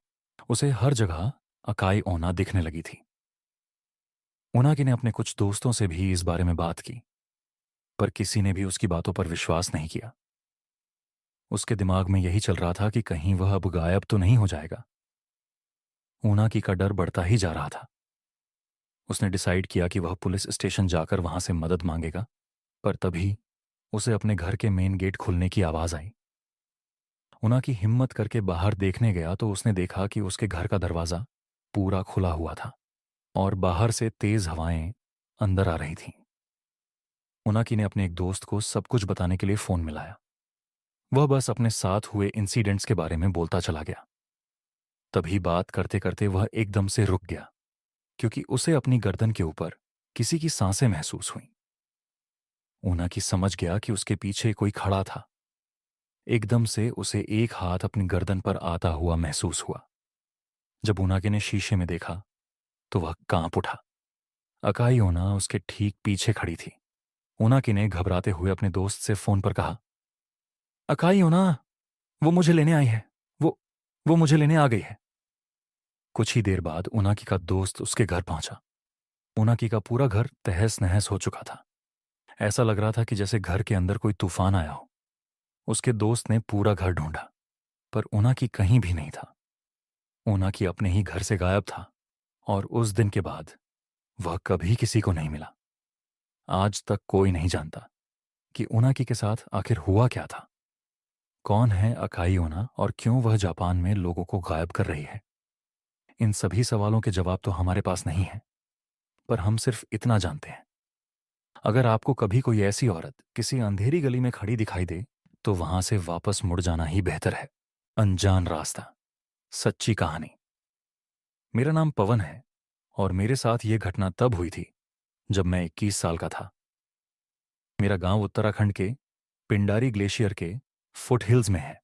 उसे हर जगह अकाई ओना दिखने लगी थी। ऊनाकी ने अपने कुछ दोस्तों से भी इस बारे में बात की, पर किसी ने भी उसकी बातों पर विश्वास नहीं किया। उसके दिमाग में यही चल रहा था कि कहीं वह अब गायब तो नहीं हो जाएगा। ऊनाकी का डर बढ़ता ही जा रहा था। उसने डिसाइड किया कि वह पुलिस स्टेशन जाकर वहां से मदद मांगेगा, पर तभी उसे अपने घर के मेन गेट खुलने की आवाज आई। ऊनाकी हिम्मत करके बाहर देखने गया तो उसने देखा कि उसके घर का दरवाजा पूरा खुला हुआ था और बाहर से तेज हवाएं अंदर आ रही थीं। ऊनाकी ने अपने एक दोस्त को सब कुछ बताने के लिए फोन मिलाया। वह बस अपने साथ हुए इंसिडेंट्स के बारे में बोलता चला गया। तभी बात करते करते वह एकदम से रुक गया, क्योंकि उसे अपनी गर्दन के ऊपर किसी की सांसें महसूस हुईं। ऊनाकी समझ गया कि उसके पीछे कोई खड़ा था। एकदम से उसे एक हाथ अपनी गर्दन पर आता हुआ महसूस हुआ। जब ऊनाकी ने शीशे में देखा तो वह कांप उठा। अकाई ओना उसके ठीक पीछे खड़ी थी। ऊनाकी ने घबराते हुए अपने दोस्त से फोन पर कहा, अकाई ओना, वो मुझे लेने आई है। वो वो मुझे लेने आ गई है। कुछ ही देर बाद ऊनाकी का दोस्त उसके घर पहुंचा। ऊनाकी का पूरा घर तहस नहस हो चुका था। ऐसा लग रहा था कि जैसे घर के अंदर कोई तूफान आया हो। उसके दोस्त ने पूरा घर ढूंढा, पर ऊनाकी कहीं भी नहीं था। ऊनाकी अपने ही घर से गायब था और उस दिन के बाद वह कभी किसी को नहीं मिला। आज तक कोई नहीं जानता कि उनाकी के साथ आखिर हुआ क्या था। कौन है अकाई ओना और क्यों वह जापान में लोगों को गायब कर रही है? इन सभी सवालों के जवाब तो हमारे पास नहीं है, पर हम सिर्फ इतना जानते हैं, अगर आपको कभी कोई ऐसी औरत किसी अंधेरी गली में खड़ी दिखाई दे तो वहां से वापस मुड़ जाना ही बेहतर है। अनजान रास्ता, सच्ची कहानी। मेरा नाम पवन है और मेरे साथ ये घटना तब हुई थी जब मैं 21 साल का था। मेरा गांव उत्तराखंड के पिंडारी ग्लेशियर के फुट हिल्स में है।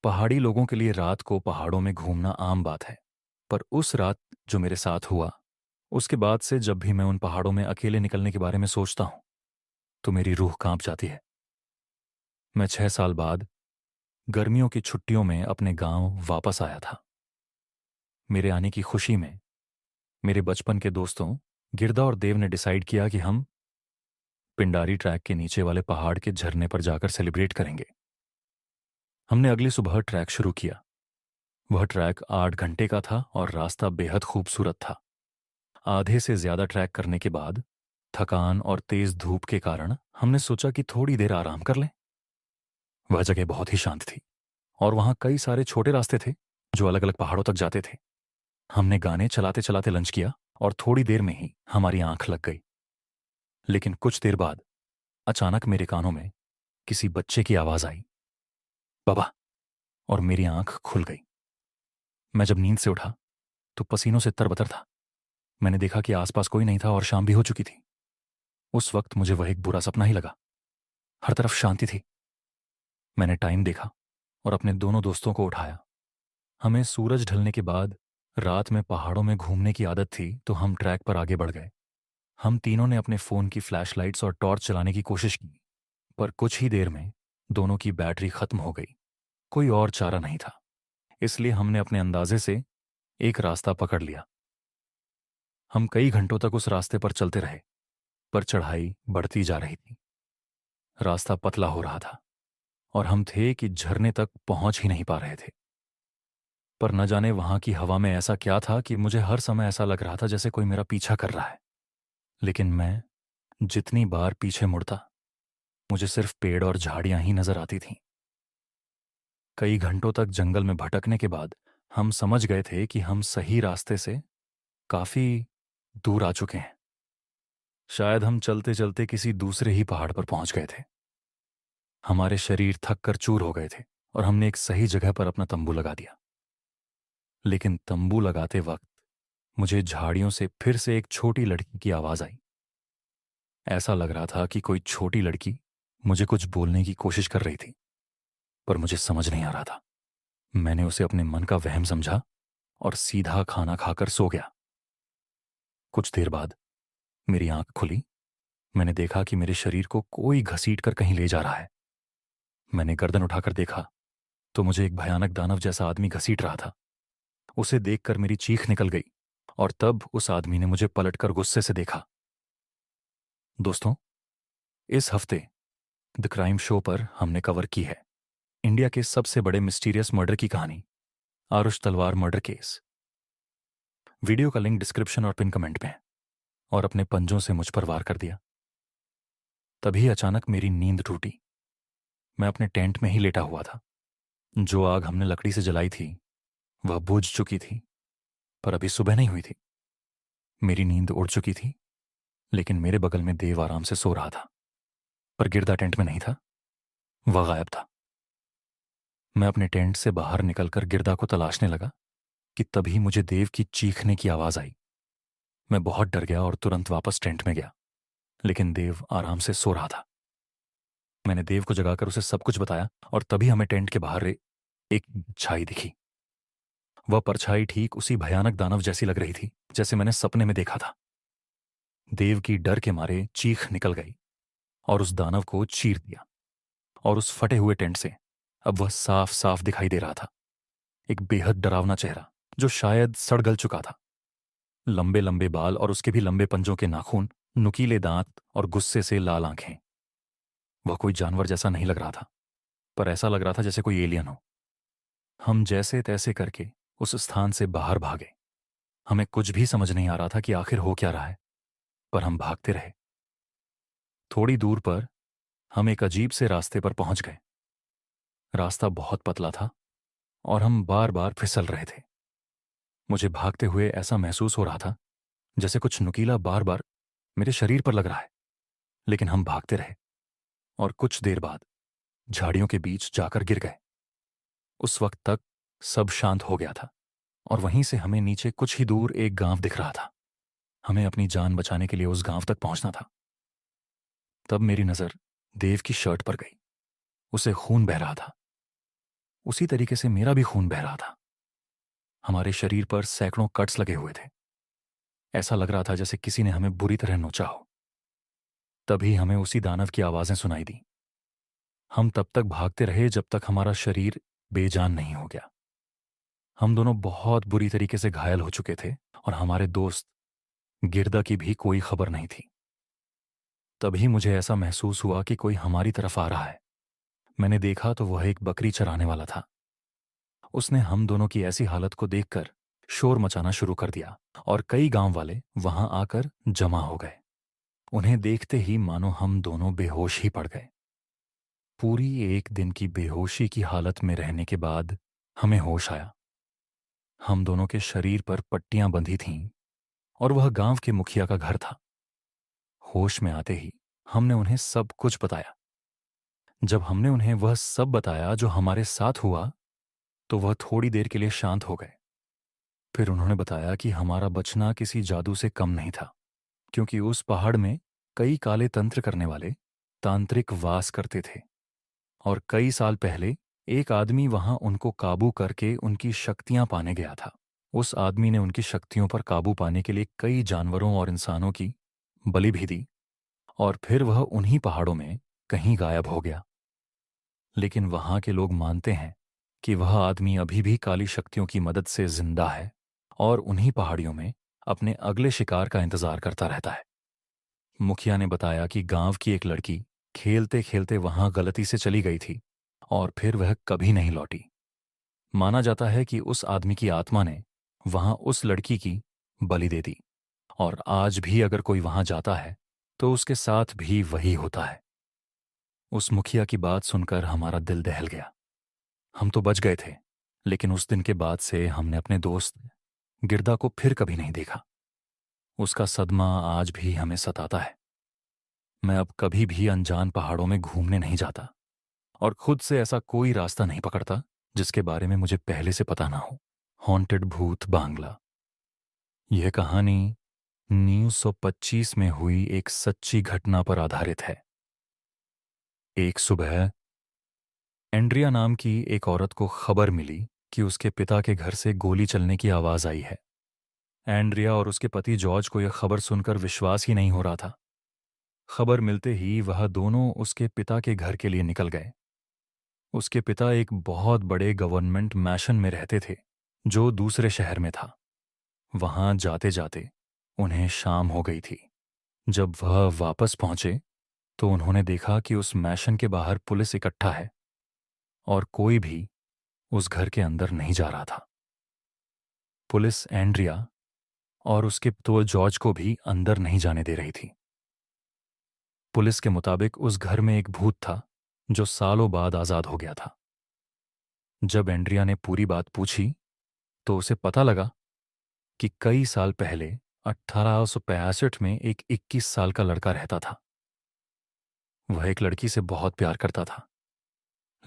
पहाड़ी लोगों के लिए रात को पहाड़ों में घूमना आम बात है, पर उस रात जो मेरे साथ हुआ, उसके बाद से जब भी मैं उन पहाड़ों में अकेले निकलने के बारे में सोचता हूं तो मेरी रूह कांप जाती है। मैं 6 साल बाद गर्मियों की छुट्टियों में अपने गांव वापस आया था। मेरे आने की खुशी में मेरे बचपन के दोस्तों गिरदा और देव ने डिसाइड किया कि हम पिंडारी ट्रैक के नीचे वाले पहाड़ के झरने पर जाकर सेलिब्रेट करेंगे। हमने अगली सुबह ट्रैक शुरू किया। वह ट्रैक 8 घंटे का था और रास्ता बेहद खूबसूरत था। आधे से ज्यादा ट्रैक करने के बाद थकान और तेज धूप के कारण हमने सोचा कि थोड़ी देर आराम कर लें। वह जगह बहुत ही शांत थी और वहां कई सारे छोटे रास्ते थे जो अलग अलग पहाड़ों तक जाते थे। हमने गाने चलाते चलाते लंच किया और थोड़ी देर में ही हमारी आंख लग गई। लेकिन कुछ देर बाद अचानक मेरे कानों में किसी बच्चे की आवाज आई, बाबा, और मेरी आंख खुल गई। मैं जब नींद से उठा तो पसीनों से तरबतर था। मैंने देखा कि आसपास कोई नहीं था और शाम भी हो चुकी थी। उस वक्त मुझे वह एक बुरा सपना ही लगा। हर तरफ शांति थी। मैंने टाइम देखा और अपने दोनों दोस्तों को उठाया। हमें सूरज ढलने के बाद रात में पहाड़ों में घूमने की आदत थी तो हम ट्रैक पर आगे बढ़ गए। हम तीनों ने अपने फोन की फ्लैशलाइट्स और टॉर्च चलाने की कोशिश की, पर कुछ ही देर में दोनों की बैटरी खत्म हो गई। कोई और चारा नहीं था, इसलिए हमने अपने अंदाजे से एक रास्ता पकड़ लिया। हम कई घंटों तक उस रास्ते पर चलते रहे, पर चढ़ाई बढ़ती जा रही थी। रास्ता पतला हो रहा था और हम थे कि झरने तक पहुंच ही नहीं पा रहे थे। पर न जाने वहां की हवा में ऐसा क्या था कि मुझे हर समय ऐसा लग रहा था जैसे कोई मेरा पीछा कर रहा है। लेकिन मैं जितनी बार पीछे मुड़ता, मुझे सिर्फ पेड़ और झाड़ियां ही नजर आती थीं। कई घंटों तक जंगल में भटकने के बाद हम समझ गए थे कि हम सही रास्ते से काफी दूर आ चुके हैं। शायद हम चलते चलते किसी दूसरे ही पहाड़ पर पहुंच गए थे। हमारे शरीर थक कर चूर हो गए थे और हमने एक सही जगह पर अपना तंबू लगा दिया। लेकिन तंबू लगाते वक्त मुझे झाड़ियों से फिर से एक छोटी लड़की की आवाज आई। ऐसा लग रहा था कि कोई छोटी लड़की मुझे कुछ बोलने की कोशिश कर रही थी, पर मुझे समझ नहीं आ रहा था। मैंने उसे अपने मन का वहम समझा और सीधा खाना खाकर सो गया। कुछ देर बाद मेरी आंख खुली। मैंने देखा कि मेरे शरीर को कोई घसीट कर कहीं ले जा रहा है। मैंने गर्दन उठाकर देखा तो मुझे एक भयानक दानव जैसा आदमी घसीट रहा था। उसे देखकर मेरी चीख निकल गई और तब उस आदमी ने मुझे पलटकर गुस्से से देखा। दोस्तों, इस हफ्ते द क्राइम शो पर हमने कवर की है इंडिया के सबसे बड़े मिस्टीरियस मर्डर की कहानी, आरुष तलवार मर्डर केस। वीडियो का लिंक डिस्क्रिप्शन और पिन कमेंट में है। और अपने पंजों से मुझ पर वार कर दिया। तभी अचानक मेरी नींद टूटी। मैं अपने टेंट में ही लेटा हुआ था। जो आग हमने लकड़ी से जलाई थी वह बुझ चुकी थी, पर अभी सुबह नहीं हुई थी। मेरी नींद उड़ चुकी थी, लेकिन मेरे बगल में देव आराम से सो रहा था। पर गिरदा टेंट में नहीं था, वह गायब था। मैं अपने टेंट से बाहर निकलकर गिरदा को तलाशने लगा कि तभी मुझे देव की चीखने की आवाज आई। मैं बहुत डर गया और तुरंत वापस टेंट में गया, लेकिन देव आराम से सो रहा था। मैंने देव को जगाकर उसे सब कुछ बताया और तभी हमें टेंट के बाहर एक छाई दिखी। वह परछाई ठीक उसी भयानक दानव जैसी लग रही थी जैसे मैंने सपने में देखा था। देव की डर के मारे चीख निकल गई और उस दानव को चीर दिया। और उस फटे हुए टेंट से अब वह साफ साफ दिखाई दे रहा था। एक बेहद डरावना चेहरा जो शायद सड़ गल चुका था। लंबे लंबे बाल और उसके भी लंबे पंजों के नाखून, नुकीले दांत और गुस्से से लाल आंखें। वह कोई जानवर जैसा नहीं लग रहा था, पर ऐसा लग रहा था जैसे कोई एलियन हो। हम जैसे तैसे करके उस स्थान से बाहर भागे। हमें कुछ भी समझ नहीं आ रहा था कि आखिर हो क्या रहा है, पर हम भागते रहे। थोड़ी दूर पर हम एक अजीब से रास्ते पर पहुंच गए। रास्ता बहुत पतला था और हम बार बार फिसल रहे थे। मुझे भागते हुए ऐसा महसूस हो रहा था जैसे कुछ नुकीला बार बार मेरे शरीर पर लग रहा है। लेकिन हम भागते रहे और कुछ देर बाद झाड़ियों के बीच जाकर गिर गए। उस वक्त तक सब शांत हो गया था और वहीं से हमें नीचे कुछ ही दूर एक गांव दिख रहा था। हमें अपनी जान बचाने के लिए उस गांव तक पहुंचना था। तब मेरी नजर देव की शर्ट पर गई। उसे खून बह रहा था। उसी तरीके से मेरा भी खून बह रहा था। हमारे शरीर पर सैकड़ों कट्स लगे हुए थे। ऐसा लग रहा था जैसे किसी ने हमें बुरी तरह नोचा हो। तभी हमें उसी दानव की आवाजें सुनाई दी। हम तब तक भागते रहे जब तक हमारा शरीर बेजान नहीं हो गया। हम दोनों बहुत बुरी तरीके से घायल हो चुके थे और हमारे दोस्त गिरदा की भी कोई खबर नहीं थी। तभी मुझे ऐसा महसूस हुआ कि कोई हमारी तरफ आ रहा है। मैंने देखा तो वह एक बकरी चराने वाला था। उसने हम दोनों की ऐसी हालत को देखकर शोर मचाना शुरू कर दिया और कई गांव वाले वहां आकर जमा हो गए। उन्हें देखते ही मानो हम दोनों बेहोश ही पड़ गए। पूरी एक दिन की बेहोशी की हालत में रहने के बाद हमें होश आया। हम दोनों के शरीर पर पट्टियां बंधी थीं और वह गांव के मुखिया का घर था। होश में आते ही हमने उन्हें सब कुछ बताया। जब हमने उन्हें वह सब बताया जो हमारे साथ हुआ तो वह थोड़ी देर के लिए शांत हो गए। फिर उन्होंने बताया कि हमारा बचना किसी जादू से कम नहीं था, क्योंकि उस पहाड़ में कई काले तंत्र करने वाले तांत्रिक वास करते थे और कई साल पहले एक आदमी वहां उनको काबू करके उनकी शक्तियां पाने गया था। उस आदमी ने उनकी शक्तियों पर काबू पाने के लिए कई जानवरों और इंसानों की बलि भी दी और फिर वह उन्हीं पहाड़ों में कहीं गायब हो गया। लेकिन वहां के लोग मानते हैं कि वह आदमी अभी भी काली शक्तियों की मदद से जिंदा है और उन्हीं पहाड़ियों में अपने अगले शिकार का इंतजार करता रहता है। मुखिया ने बताया कि गांव की एक लड़की खेलते खेलते वहां गलती से चली गई थी और फिर वह कभी नहीं लौटी। माना जाता है कि उस आदमी की आत्मा ने वहां उस लड़की की बलि दे दी और आज भी अगर कोई वहां जाता है तो उसके साथ भी वही होता है। उस मुखिया की बात सुनकर हमारा दिल दहल गया। हम तो बच गए थे, लेकिन उस दिन के बाद से हमने अपने दोस्त गिरदा को फिर कभी नहीं देखा। उसका सदमा आज भी हमें सताता है। मैं अब कभी भी अनजान पहाड़ों में घूमने नहीं जाता और खुद से ऐसा कोई रास्ता नहीं पकड़ता जिसके बारे में मुझे पहले से पता ना हो। हॉन्टेड भूत बांग्ला। यह कहानी 1925 में हुई एक सच्ची घटना पर आधारित है। एक सुबह एंड्रिया नाम की एक औरत को खबर मिली कि उसके पिता के घर से गोली चलने की आवाज आई है। एंड्रिया और उसके पति जॉर्ज को यह खबर सुनकर विश्वास ही नहीं हो रहा था। खबर मिलते ही वह दोनों उसके पिता के घर के लिए निकल गए। उसके पिता एक बहुत बड़े गवर्नमेंट मैशन में रहते थे जो दूसरे शहर में था। वहां जाते जाते उन्हें शाम हो गई थी। जब वह वापस पहुंचे तो उन्होंने देखा कि उस मैशन के बाहर पुलिस इकट्ठा है और कोई भी उस घर के अंदर नहीं जा रहा था। पुलिस एंड्रिया और उसके तो जॉर्ज को भी अंदर नहीं जाने दे रही थी। पुलिस के मुताबिक उस घर में एक भूत था जो सालों बाद आजाद हो गया था। जब एंड्रिया ने पूरी बात पूछी तो उसे पता लगा कि कई साल पहले 1865 में एक 21 साल का लड़का रहता था। वह एक लड़की से बहुत प्यार करता था,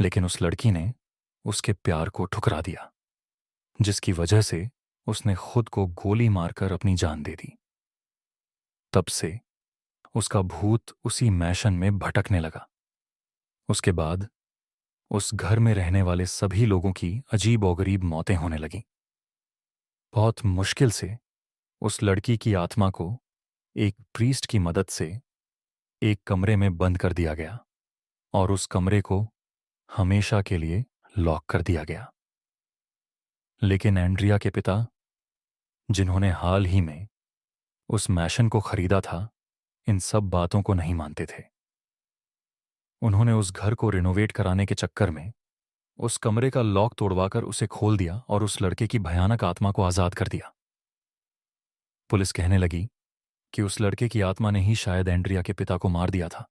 लेकिन उस लड़की ने उसके प्यार को ठुकरा दिया, जिसकी वजह से उसने खुद को गोली मारकर अपनी जान दे दी। तब से उसका भूत उसी मैशन में भटकने लगा। उसके बाद उस घर में रहने वाले सभी लोगों की अजीब-ओ-गरीब मौतें होने लगीं। बहुत मुश्किल से उस लड़की की आत्मा को एक प्रीस्ट की मदद से एक कमरे में बंद कर दिया गया और उस कमरे को हमेशा के लिए लॉक कर दिया गया। लेकिन एंड्रिया के पिता, जिन्होंने हाल ही में उस मैशन को खरीदा था, इन सब बातों को नहीं मानते थे। उन्होंने उस घर को रिनोवेट कराने के चक्कर में उस कमरे का लॉक तोड़वाकर उसे खोल दिया और उस लड़के की भयानक आत्मा को आजाद कर दिया। पुलिस कहने लगी कि उस लड़के की आत्मा ने ही शायद एंड्रिया के पिता को मार दिया था।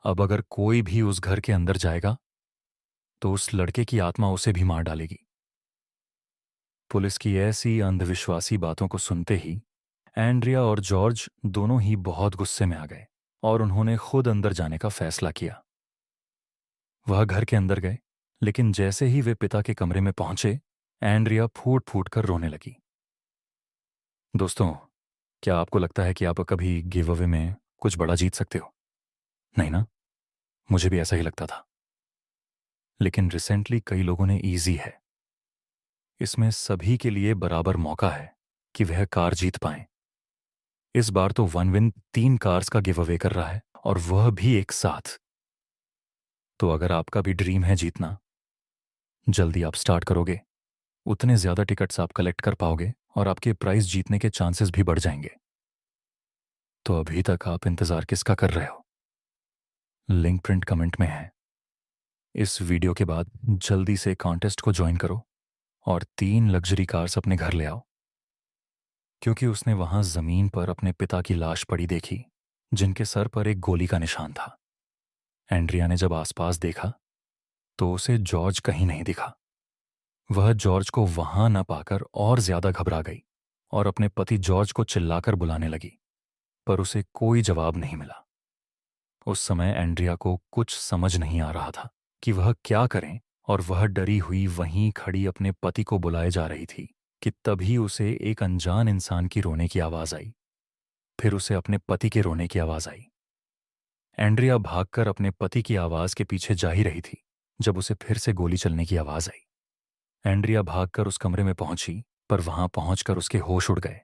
अब अगर कोई भी उस घर के अंदर जाएगा तो उस लड़के की आत्मा उसे भी मार डालेगी। पुलिस की ऐसी अंधविश्वासी बातों को सुनते ही एंड्रिया और जॉर्ज दोनों ही बहुत गुस्से में आ गए और उन्होंने खुद अंदर जाने का फैसला किया। वह घर के अंदर गए, लेकिन जैसे ही वे पिता के कमरे में पहुंचे, एंड्रिया फूट फूट कर रोने लगी। दोस्तों, क्या आपको लगता है कि आप कभी गिव अवे में कुछ बड़ा जीत सकते हो? नहीं ना? मुझे भी ऐसा ही लगता था। लेकिन रिसेंटली कई लोगों ने इजी है। इसमें सभी के लिए बराबर मौका है कि वह कार जीत पाएं। इस बार तो वन विन 3 कार्स का गिव अवे कर रहा है, और वह भी एक साथ। तो अगर आपका भी ड्रीम है जीतना, जल्दी आप स्टार्ट करोगे, उतने ज्यादा टिकट्स आप कलेक्ट कर पाओगे और आपके प्राइस जीतने के चांसेस भी बढ़ जाएंगे। तो अभी तक आप इंतजार किसका कर रहे हो? लिंक प्रिंट कमेंट में है। इस वीडियो के बाद जल्दी से कॉन्टेस्ट को ज्वाइन करो और 3 लग्जरी कार्स अपने घर ले आओ, क्योंकि उसने वहां जमीन पर अपने पिता की लाश पड़ी देखी, जिनके सर पर एक गोली का निशान था। एंड्रिया ने जब आसपास देखा तो उसे जॉर्ज कहीं नहीं दिखा। वह जॉर्ज को वहां न पाकर और ज्यादा घबरा गई और अपने पति जॉर्ज को चिल्लाकर बुलाने लगी, पर उसे कोई जवाब नहीं मिला। उस समय एंड्रिया को कुछ समझ नहीं आ रहा था कि वह क्या करें, और वह डरी हुई वहीं खड़ी अपने पति को बुलाए जा रही थी कि तभी उसे एक अनजान इंसान की रोने की आवाज आई। फिर उसे अपने पति के रोने की आवाज आई। एंड्रिया भागकर अपने पति की आवाज के पीछे जा ही रही थी जब उसे फिर से गोली चलने की आवाज आई। एंड्रिया भागकर उस कमरे में पहुंची, पर वहां पहुंचकर उसके होश उड़ गए।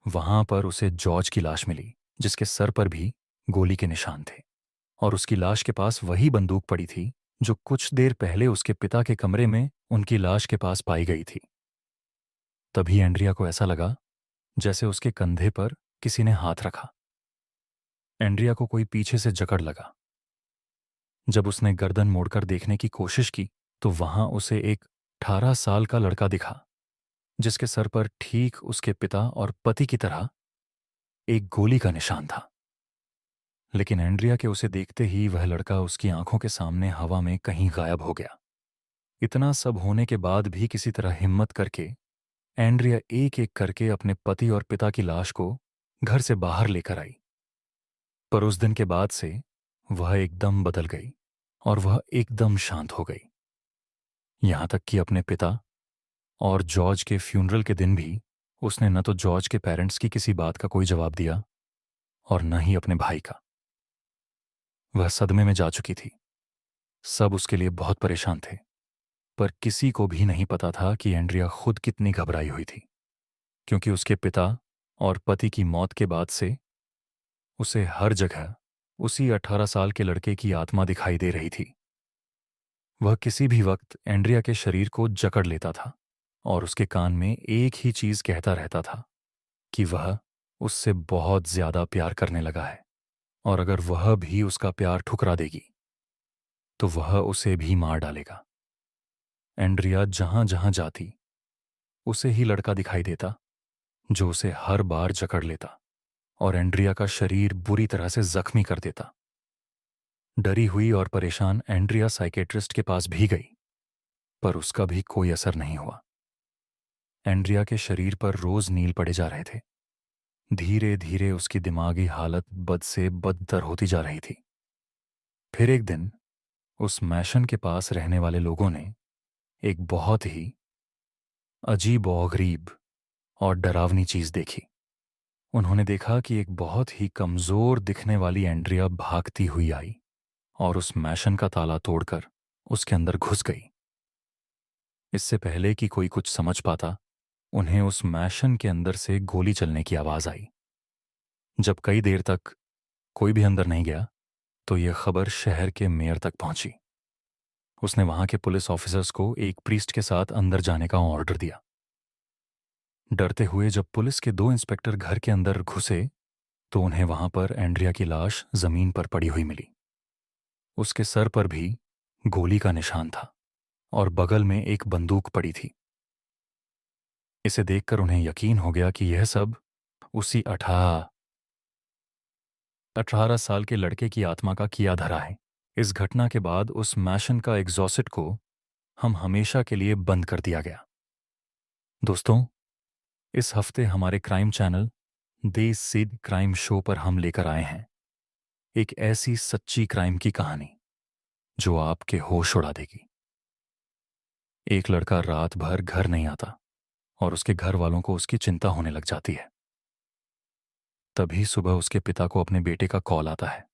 वहां पर उसे जॉर्ज की लाश मिली, जिसके सर पर भी गोली के निशान थे, और उसकी लाश के पास वही बंदूक पड़ी थी जो कुछ देर पहले उसके पिता के कमरे में उनकी लाश के पास पाई गई थी। तभी एंड्रिया को ऐसा लगा जैसे उसके कंधे पर किसी ने हाथ रखा। एंड्रिया को कोई पीछे से जकड़ लगा। जब उसने गर्दन मोड़कर देखने की कोशिश की तो वहां उसे एक 18 साल का लड़का दिखा, जिसके सर पर ठीक उसके पिता और पति की तरह एक गोली का निशान था। लेकिन एंड्रिया के उसे देखते ही वह लड़का उसकी आंखों के सामने हवा में कहीं गायब हो गया। इतना सब होने के बाद भी किसी तरह हिम्मत करके एंड्रिया एक एक करके अपने पति और पिता की लाश को घर से बाहर लेकर आई। पर उस दिन के बाद से वह एकदम बदल गई और वह एकदम शांत हो गई। यहां तक कि अपने पिता और जॉर्ज के फ्यूनरल के दिन भी उसने न तो जॉर्ज के पेरेंट्स की किसी बात का कोई जवाब दिया और न ही अपने भाई का। वह सदमे में जा चुकी थी। सब उसके लिए बहुत परेशान थे, पर किसी को भी नहीं पता था कि एंड्रिया खुद कितनी घबराई हुई थी, क्योंकि उसके पिता और पति की मौत के बाद से उसे हर जगह उसी 18 साल के लड़के की आत्मा दिखाई दे रही थी। वह किसी भी वक्त एंड्रिया के शरीर को जकड़ लेता था और उसके कान में एक ही चीज कहता रहता था कि वह उससे बहुत ज्यादा प्यार करने लगा है, और अगर वह भी उसका प्यार ठुकरा देगी तो वह उसे भी मार डालेगा। एंड्रिया जहां जहां जाती उसे ही लड़का दिखाई देता जो उसे हर बार जकड़ लेता और एंड्रिया का शरीर बुरी तरह से जख्मी कर देता। डरी हुई और परेशान एंड्रिया साइकेट्रिस्ट के पास भी गई, पर उसका भी कोई असर नहीं हुआ। एंड्रिया के शरीर पर रोज नील पड़े जा रहे थे। धीरे धीरे उसकी दिमागी हालत बद से बदतर होती जा रही थी। फिर एक दिन उस मैशन के पास रहने वाले लोगों ने एक बहुत ही अजीब और गरीब और डरावनी चीज देखी। उन्होंने देखा कि एक बहुत ही कमजोर दिखने वाली एंड्रिया भागती हुई आई और उस मैशन का ताला तोड़कर उसके अंदर घुस गई। इससे पहले कि कोई कुछ समझ पाता, उन्हें उस मैशन के अंदर से गोली चलने की आवाज आई। जब कई देर तक कोई भी अंदर नहीं गया तो यह खबर शहर के मेयर तक पहुंची। उसने वहां के पुलिस ऑफिसर्स को एक प्रीस्ट के साथ अंदर जाने का ऑर्डर दिया। डरते हुए जब पुलिस के 2 इंस्पेक्टर घर के अंदर घुसे तो उन्हें वहां पर एंड्रिया की लाश जमीन पर पड़ी हुई मिली। उसके सर पर भी गोली का निशान था और बगल में एक बंदूक पड़ी थी। इसे देखकर उन्हें यकीन हो गया कि यह सब उसी 18 साल के लड़के की आत्मा का किया धरा है। इस घटना के बाद उस मैशन का एग्जॉस्ट को हम हमेशा के लिए बंद कर दिया गया। दोस्तों, इस हफ्ते हमारे क्राइम चैनल देश सीड क्राइम शो पर हम लेकर आए हैं एक ऐसी सच्ची क्राइम की कहानी जो आपके होश उड़ा देगी। एक लड़का रात भर घर नहीं आता और उसके घर वालों को उसकी चिंता होने लग जाती है। तभी सुबह उसके पिता को अपने बेटे का कॉल आता है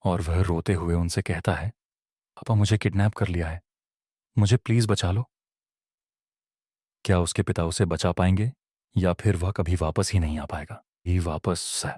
और वह रोते हुए उनसे कहता है, पापा मुझे किडनैप कर लिया है, मुझे प्लीज बचा लो। क्या उसके पिता उसे बचा पाएंगे या फिर वह कभी वापस ही नहीं आ पाएगा? ये वापस है।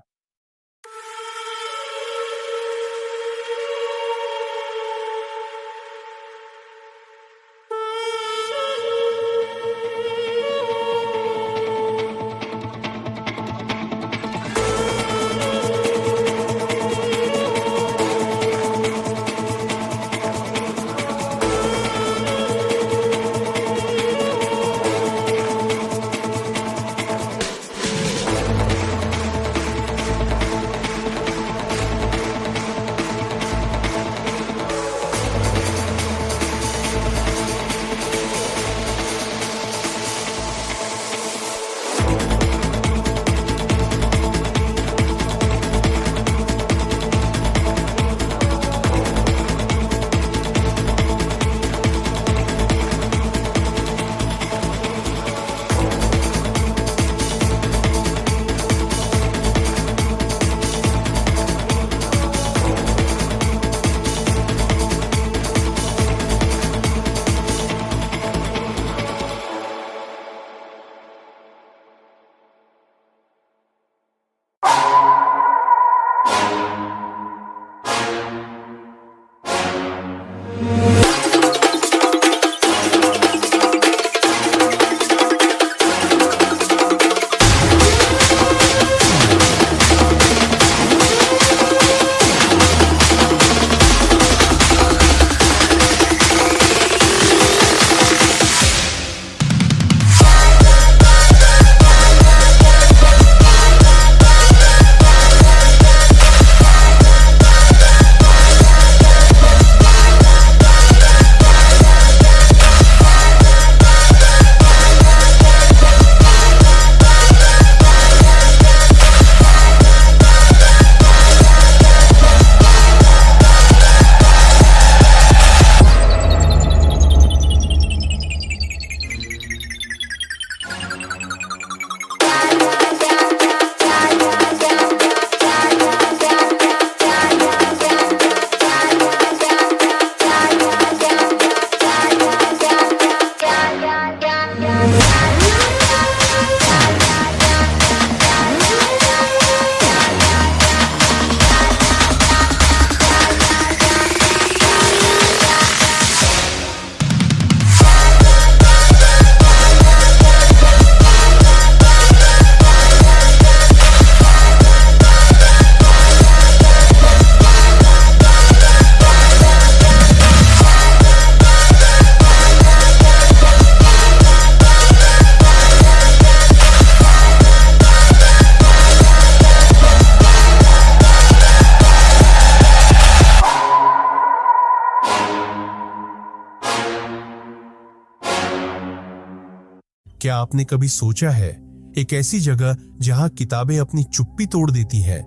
क्या आपने कभी सोचा है एक ऐसी जगह जहां किताबें अपनी चुप्पी तोड़ देती है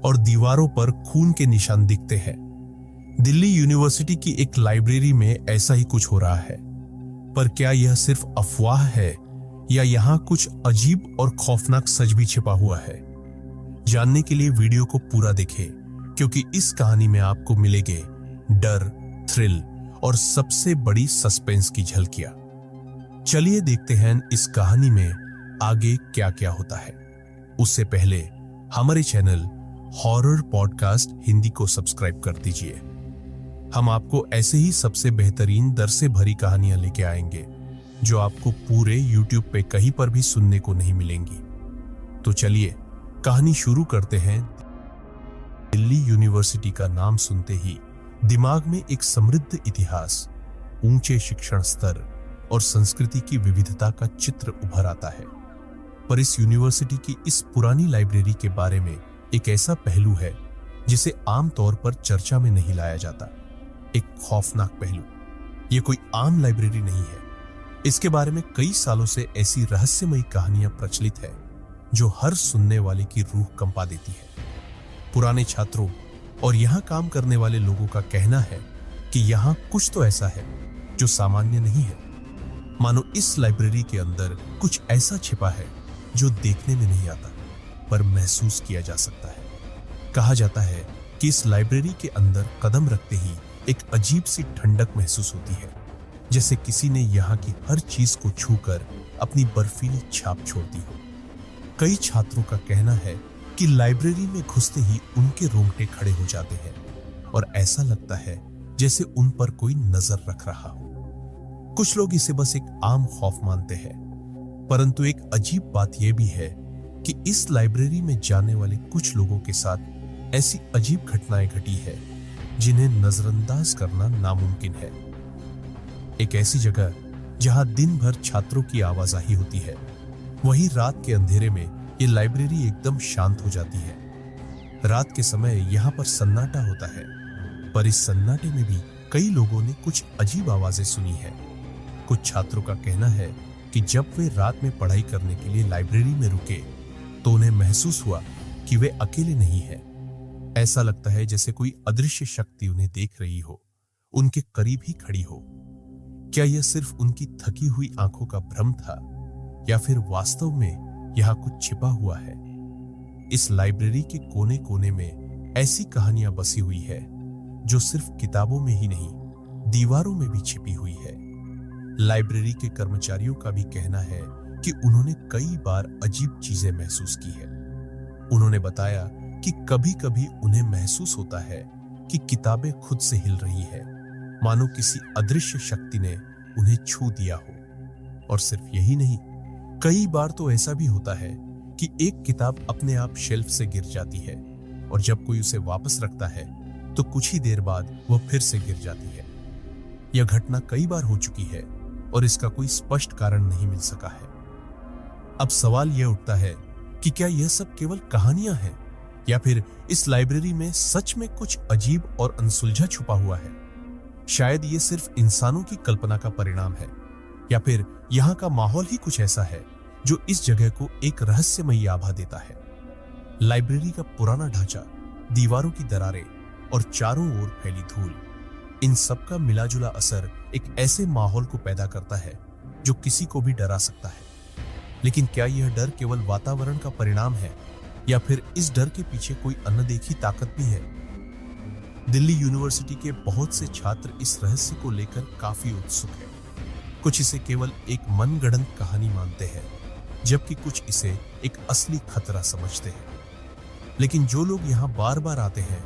और दीवारों पर खून के निशान दिखते हैं? दिल्ली यूनिवर्सिटी की एक लाइब्रेरी में ऐसा ही कुछ हो रहा है। पर क्या यह सिर्फ अफवाह है या यहाँ कुछ अजीब और खौफनाक सच भी छिपा हुआ है? जानने के लिए वीडियो को पूरा देखें, क्योंकि इस कहानी में आपको मिलेंगे डर, थ्रिल और सबसे बड़ी सस्पेंस की झलकियां। चलिए देखते हैं इस कहानी में आगे क्या क्या होता है। उससे पहले हमारे चैनल हॉरर पॉडकास्ट हिंदी को सब्सक्राइब कर दीजिए। हम आपको ऐसे ही सबसे बेहतरीन डर से भरी कहानियां लेके आएंगे जो आपको पूरे YouTube पे कहीं पर भी सुनने को नहीं मिलेंगी। तो चलिए कहानी शुरू करते हैं। दिल्ली यूनिवर्सिटी का नाम सुनते ही दिमाग में एक समृद्ध इतिहास, ऊंचे शिक्षण स्तर और संस्कृति की विविधता का चित्र उभर आता है। पर इस यूनिवर्सिटी की इस पुरानी लाइब्रेरी के बारे में एक ऐसा पहलू है जिसे आमतौर पर चर्चा में नहीं लाया जाता। एक खौफनाक पहलू। यह कोई आम लाइब्रेरी नहीं है। इसके बारे में कई सालों से ऐसी रहस्यमयी कहानियां प्रचलित है जो हर सुनने वाले की रूह कंपा देती है। पुराने छात्रों और यहां काम करने वाले लोगों का कहना है कि यहां कुछ तो ऐसा है जो सामान्य नहीं है। मानो इस लाइब्रेरी के अंदर कुछ ऐसा छिपा है जो देखने में नहीं आता पर महसूस किया जा सकता है। कहा जाता है कि इस लाइब्रेरी के अंदर कदम रखते ही एक अजीब सी ठंडक महसूस होती है, जैसे किसी ने यहाँ की हर चीज को छूकर अपनी बर्फीली छाप छोड़ दी हो। कई छात्रों का कहना है कि लाइब्रेरी में घुसते ही उनके रोंगटे खड़े हो जाते हैं और ऐसा लगता है जैसे उन पर कोई नजर रख रहा हो। कुछ लोग इसे बस एक आम खौफ मानते हैं, परंतु एक अजीब बात यह भी है कि इस लाइब्रेरी में जाने वाले कुछ लोगों के साथ ऐसी अजीब घटनाएं घटी है जिन्हें नजरअंदाज करना नामुमकिन है। एक ऐसी जगह जहां दिन भर छात्रों की आवाजाही होती है, वहीं रात के अंधेरे में यह लाइब्रेरी एकदम शांत हो जाती है। रात के समय यहां पर सन्नाटा होता है, पर इस सन्नाटे में भी कई लोगों ने कुछ अजीब आवाजें सुनी है। कुछ छात्रों का कहना है कि जब वे रात में पढ़ाई करने के लिए लाइब्रेरी में रुके तो उन्हें महसूस हुआ कि वे अकेले नहीं हैं। ऐसा लगता है जैसे कोई अदृश्य शक्ति उन्हें देख रही हो, उनके करीब ही खड़ी हो। क्या यह सिर्फ उनकी थकी हुई आंखों का भ्रम था या फिर वास्तव में यहां कुछ छिपा हुआ है? इस लाइब्रेरी के कोने कोने में ऐसी कहानियां बसी हुई है जो सिर्फ किताबों में ही नहीं, दीवारों में भी छिपी हुई है। लाइब्रेरी के कर्मचारियों का भी कहना है कि उन्होंने कई बार अजीब चीजें महसूस की है। उन्होंने बताया कि कभी-कभी उन्हें महसूस होता है कि किताबें खुद से हिल रही है, मानो किसी अदृश्य शक्ति ने उन्हें छू दिया हो। और सिर्फ यही नहीं, कई बार तो ऐसा भी होता है कि एक किताब अपने आप शेल्फ से गिर जाती है और जब कोई उसे वापस रखता है तो कुछ ही देर बाद वह फिर से गिर जाती है। यह घटना कई बार हो चुकी है और इसका कोई स्पष्ट कारण नहीं मिल सका है। अब सवाल यह उठता है कि क्या यह सब केवल कहानियां हैं या फिर इस लाइब्रेरी में सच में कुछ अजीब और अनसुलझा छुपा हुआ है? शायद यह सिर्फ इंसानों की कल्पना का परिणाम है या फिर यहां का माहौल ही कुछ ऐसा है जो इस जगह को एक रहस्यमयी आभा देता है। लाइब्रेरी का पुराना ढांचा, दीवारों की दरारें और चारों ओर फैली धूल, इन सब का मिलाजुला असर एक ऐसे माहौल को पैदा करता है जो किसी को भी डरा सकता है। लेकिन क्या यह डर केवल वातावरण का परिणाम है या फिर इस डर के पीछे कोई अनदेखी ताकत भी है? दिल्ली यूनिवर्सिटी के बहुत से छात्र इस रहस्य को लेकर काफी उत्सुक हैं। कुछ इसे केवल एक मनगढ़ंत कहानी मानते हैं, जबकि कुछ इसे एक असली खतरा समझते हैं। लेकिन जो लोग यहाँ बार बार आते हैं,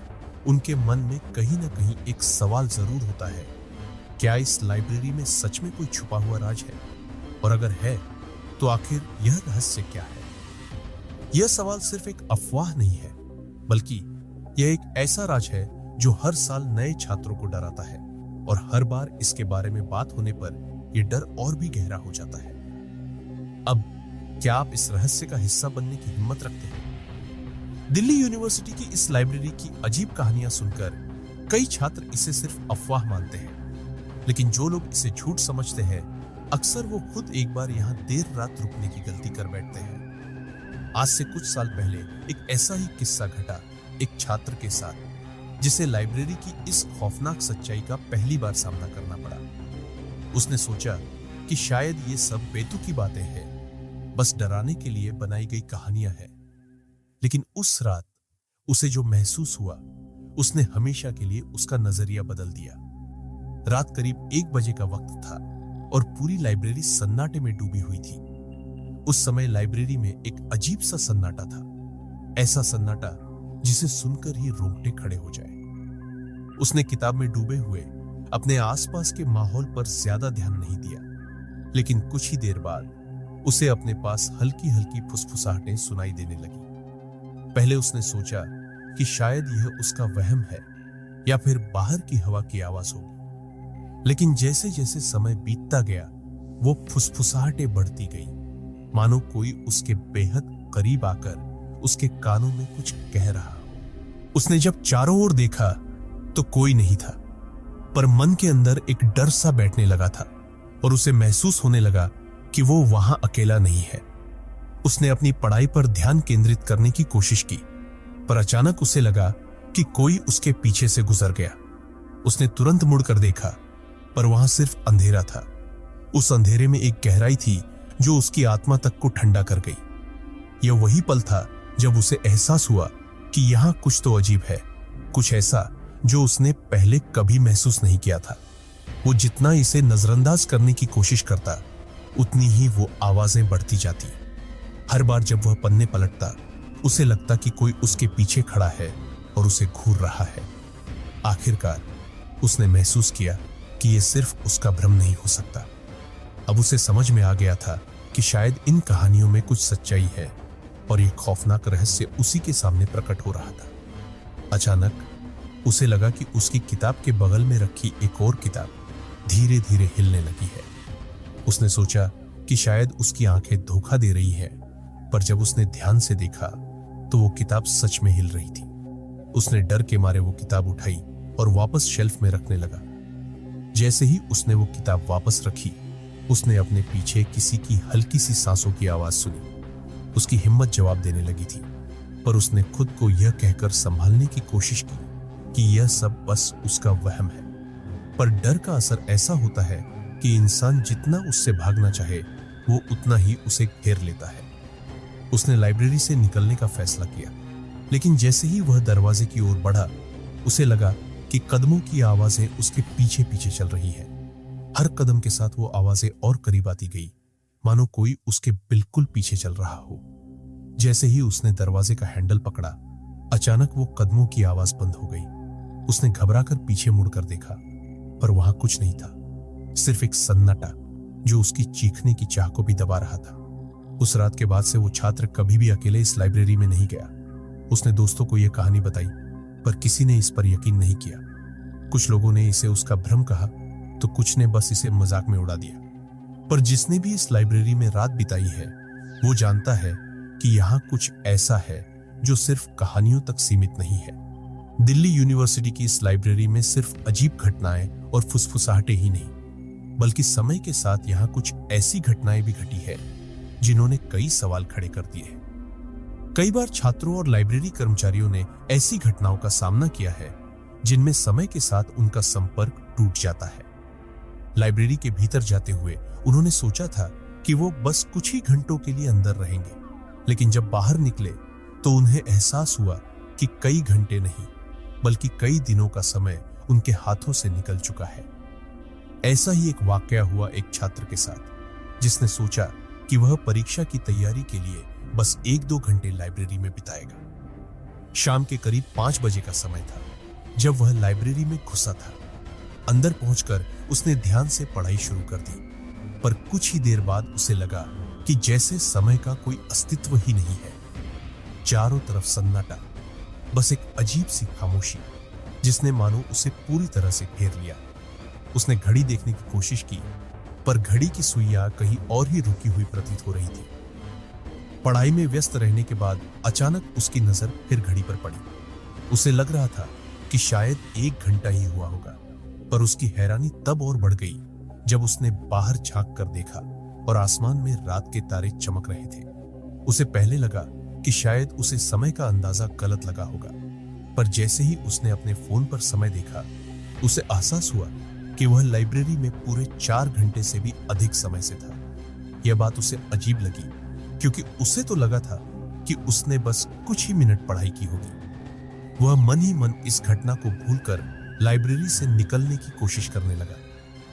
उनके मन में कहीं ना कहीं एक सवाल जरूर होता है, क्या इस लाइब्रेरी में सच में कोई छुपा हुआ राज है? और अगर है तो आखिर यह रहस्य क्या है? यह सवाल सिर्फ एक अफवाह नहीं है, बल्कि यह एक ऐसा राज है जो हर साल नए छात्रों को डराता है और हर बार इसके बारे में बात होने पर यह डर और भी गहरा हो जाता है। अब क्या आप इस रहस्य का हिस्सा बनने की हिम्मत रखते हैं? दिल्ली यूनिवर्सिटी की इस लाइब्रेरी की अजीब कहानियां सुनकर कई छात्र इसे सिर्फ अफवाह मानते हैं, लेकिन जो लोग इसे झूठ समझते हैं, अक्सर वो खुद एक बार यहाँ देर रात रुकने की गलती कर बैठते हैं। आज से कुछ साल पहले एक ऐसा ही किस्सा घटा एक छात्र के साथ, जिसे लाइब्रेरी की इस खौफनाक सच्चाई का पहली बार सामना करना पड़ा। उसने सोचा कि शायद ये सब बेतुकी बातें हैं, बस डराने के लिए बनाई गई कहानियां हैं। लेकिन उस रात उसे जो महसूस हुआ, उसने हमेशा के लिए उसका नजरिया बदल दिया। रात करीब 1 बजे का वक्त था और पूरी लाइब्रेरी सन्नाटे में डूबी हुई थी। उस समय लाइब्रेरी में एक अजीब सा सन्नाटा था, ऐसा सन्नाटा जिसे सुनकर ही रोंगटे खड़े हो जाए। उसने किताब में डूबे हुए अपने आसपास के माहौल पर ज्यादा ध्यान नहीं दिया, लेकिन कुछ ही देर बाद उसे अपने पास हल्की हल्की फुसफुसाहटें सुनाई देने लगी। पहले उसने सोचा कि शायद यह उसका वहम है या फिर बाहर की हवा की आवाज होगी, लेकिन जैसे जैसे समय बीतता गया वो फुसफुसाहटें बढ़ती गई मानो कोई उसके बेहद करीब आकर उसके कानों में कुछ कह रहा हो। उसने जब चारों ओर देखा तो कोई नहीं था, पर मन के अंदर एक डर सा बैठने लगा था और उसे महसूस होने लगा कि वो वहां अकेला नहीं है। उसने अपनी पढ़ाई पर ध्यान केंद्रित करने की कोशिश की, पर अचानक उसे लगा कि कोई उसके पीछे से गुजर गया। उसने तुरंत मुड़कर देखा, पर वहां सिर्फ अंधेरा था। उस अंधेरे में एक गहराई थी जो उसकी आत्मा तक को ठंडा कर गई। यह वही पल था जब उसे एहसास हुआ कि यहां कुछ तो अजीब है, कुछ ऐसा जो उसने पहले कभी महसूस नहीं किया था। वो जितना इसे नजरअंदाज करने की कोशिश करता, उतनी ही वो आवाजें बढ़ती जाती। हर बार जब वह पन्ने पलटता, उसे लगता कि कोई उसके पीछे खड़ा है और उसे घूर रहा है। आखिरकार उसने महसूस किया कि यह सिर्फ उसका भ्रम नहीं हो सकता। अब उसे समझ में आ गया था कि शायद इन कहानियों में कुछ सच्चाई है और यह खौफनाक रहस्य उसी के सामने प्रकट हो रहा था। अचानक उसे लगा कि उसकी किताब के बगल में रखी एक और किताब धीरे धीरे हिलने लगी है। उसने सोचा कि शायद उसकी आंखें धोखा दे रही है, पर जब उसने ध्यान से देखा तो वो किताब सच में हिल रही थी। उसने डर के मारे वो किताब उठाई और वापस शेल्फ में रखने लगा। जैसे ही उसने वो किताब वापस रखी, उसने अपने पीछे किसी की हल्की सी सांसों की आवाज सुनी। उसकी हिम्मत जवाब देने लगी थी, पर उसने खुद को यह कहकर संभालने की कोशिश की कि यह सब बस उसका वहम है। पर डर का असर ऐसा होता है कि इंसान जितना उससे भागना चाहे, वो उतना ही उसे घेर लेता है। उसने लाइब्रेरी से निकलने का फैसला किया, लेकिन जैसे ही वह दरवाजे की ओर बढ़ा, उसे लगा कि कदमों की आवाजें उसके पीछे पीछे चल रही है। हर कदम के साथ वो आवाजें और करीब आती गई, मानो कोई उसके बिल्कुल पीछे चल रहा हो। जैसे ही उसने दरवाजे का हैंडल पकड़ा, अचानक वो कदमों की आवाज बंद हो गई। उसने घबराकर पीछे मुड़कर देखा, पर वहां कुछ नहीं था, सिर्फ एक सन्नाटा जो उसकी चीखने की चाह को भी दबा रहा था। उस रात के बाद से वो छात्र कभी भी अकेले इस लाइब्रेरी में नहीं गया। उसने दोस्तों को यह कहानी बताई, पर किसी ने इस पर यकीन नहीं किया। कुछ लोगों ने इसे उसका भ्रम कहा, तो कुछ ने बस इसे मजाक में उड़ा दिया। पर जिसने भी इस लाइब्रेरी में रात बिताई है, वो जानता है कि यहाँ कुछ ऐसा है जो सिर्फ कहानियों तक सीमित नहीं है। दिल्ली यूनिवर्सिटी की इस लाइब्रेरी में सिर्फ अजीब घटनाएं और फुसफुसाहटें ही नहीं, बल्कि समय के साथ यहाँ कुछ ऐसी घटनाएं भी घटी है जिन्होंने कई सवाल खड़े कर दिए हैं। कई बार छात्रों और लाइब्रेरी कर्मचारियों ने ऐसी घटनाओं का सामना किया है जिनमें समय के साथ उनका संपर्क टूट जाता है। लाइब्रेरी के भीतर जाते हुए उन्होंने सोचा था कि वो बस कुछ ही घंटों के लिए अंदर रहेंगे, लेकिन जब बाहर निकले तो उन्हें एहसास हुआ कि कई घंटे नहीं, बल्कि कई दिनों का समय उनके हाथों से निकल चुका है। ऐसा ही एक वाकया हुआ एक छात्र के साथ, जिसने सोचा कि वह परीक्षा की तैयारी के लिए बस 1-2 घंटे लाइब्रेरी में बिताएगा। शाम के करीब 5 बजे का समय था जब वह लाइब्रेरी में घुसा था। अंदर पहुंचकर उसने ध्यान से पढ़ाई शुरू कर दी, पर कुछ ही देर बाद उसे लगा कि जैसे समय का कोई अस्तित्व ही नहीं है। चारों तरफ सन्नाटा, बस एक अजीब सी खामोशी जिसने मानो उसे पूरी तरह से घेर लिया। उसने घड़ी देखने की कोशिश की, पर घड़ी की सुइयां कहीं और ही रुकी हुई प्रतीत हो रही थी। पढ़ाई में व्यस्त रहने के बाद अचानक उसकी नजर फिर घड़ी पर पड़ी। उसे लग रहा था कि शायद 1 घंटा ही हुआ होगा, पर उसकी हैरानी तब और बढ़ गई जब उसने बाहर झांक कर देखा और आसमान में रात के तारे चमक रहे थे। उसे पहले लगा कि शायद उसे समय का अंदाजा गलत लगा होगा, पर जैसे ही उसने अपने फोन पर समय देखा, उसे एहसास हुआ कि वह लाइब्रेरी में पूरे 4 घंटे से भी अधिक समय से था। यह बात उसे अजीब लगी, क्योंकि उसे तो लगा था कि उसने बस कुछ ही मिनट पढ़ाई की होगी। वह मन ही मन इस घटना को भूलकर लाइब्रेरी से निकलने की कोशिश करने लगा,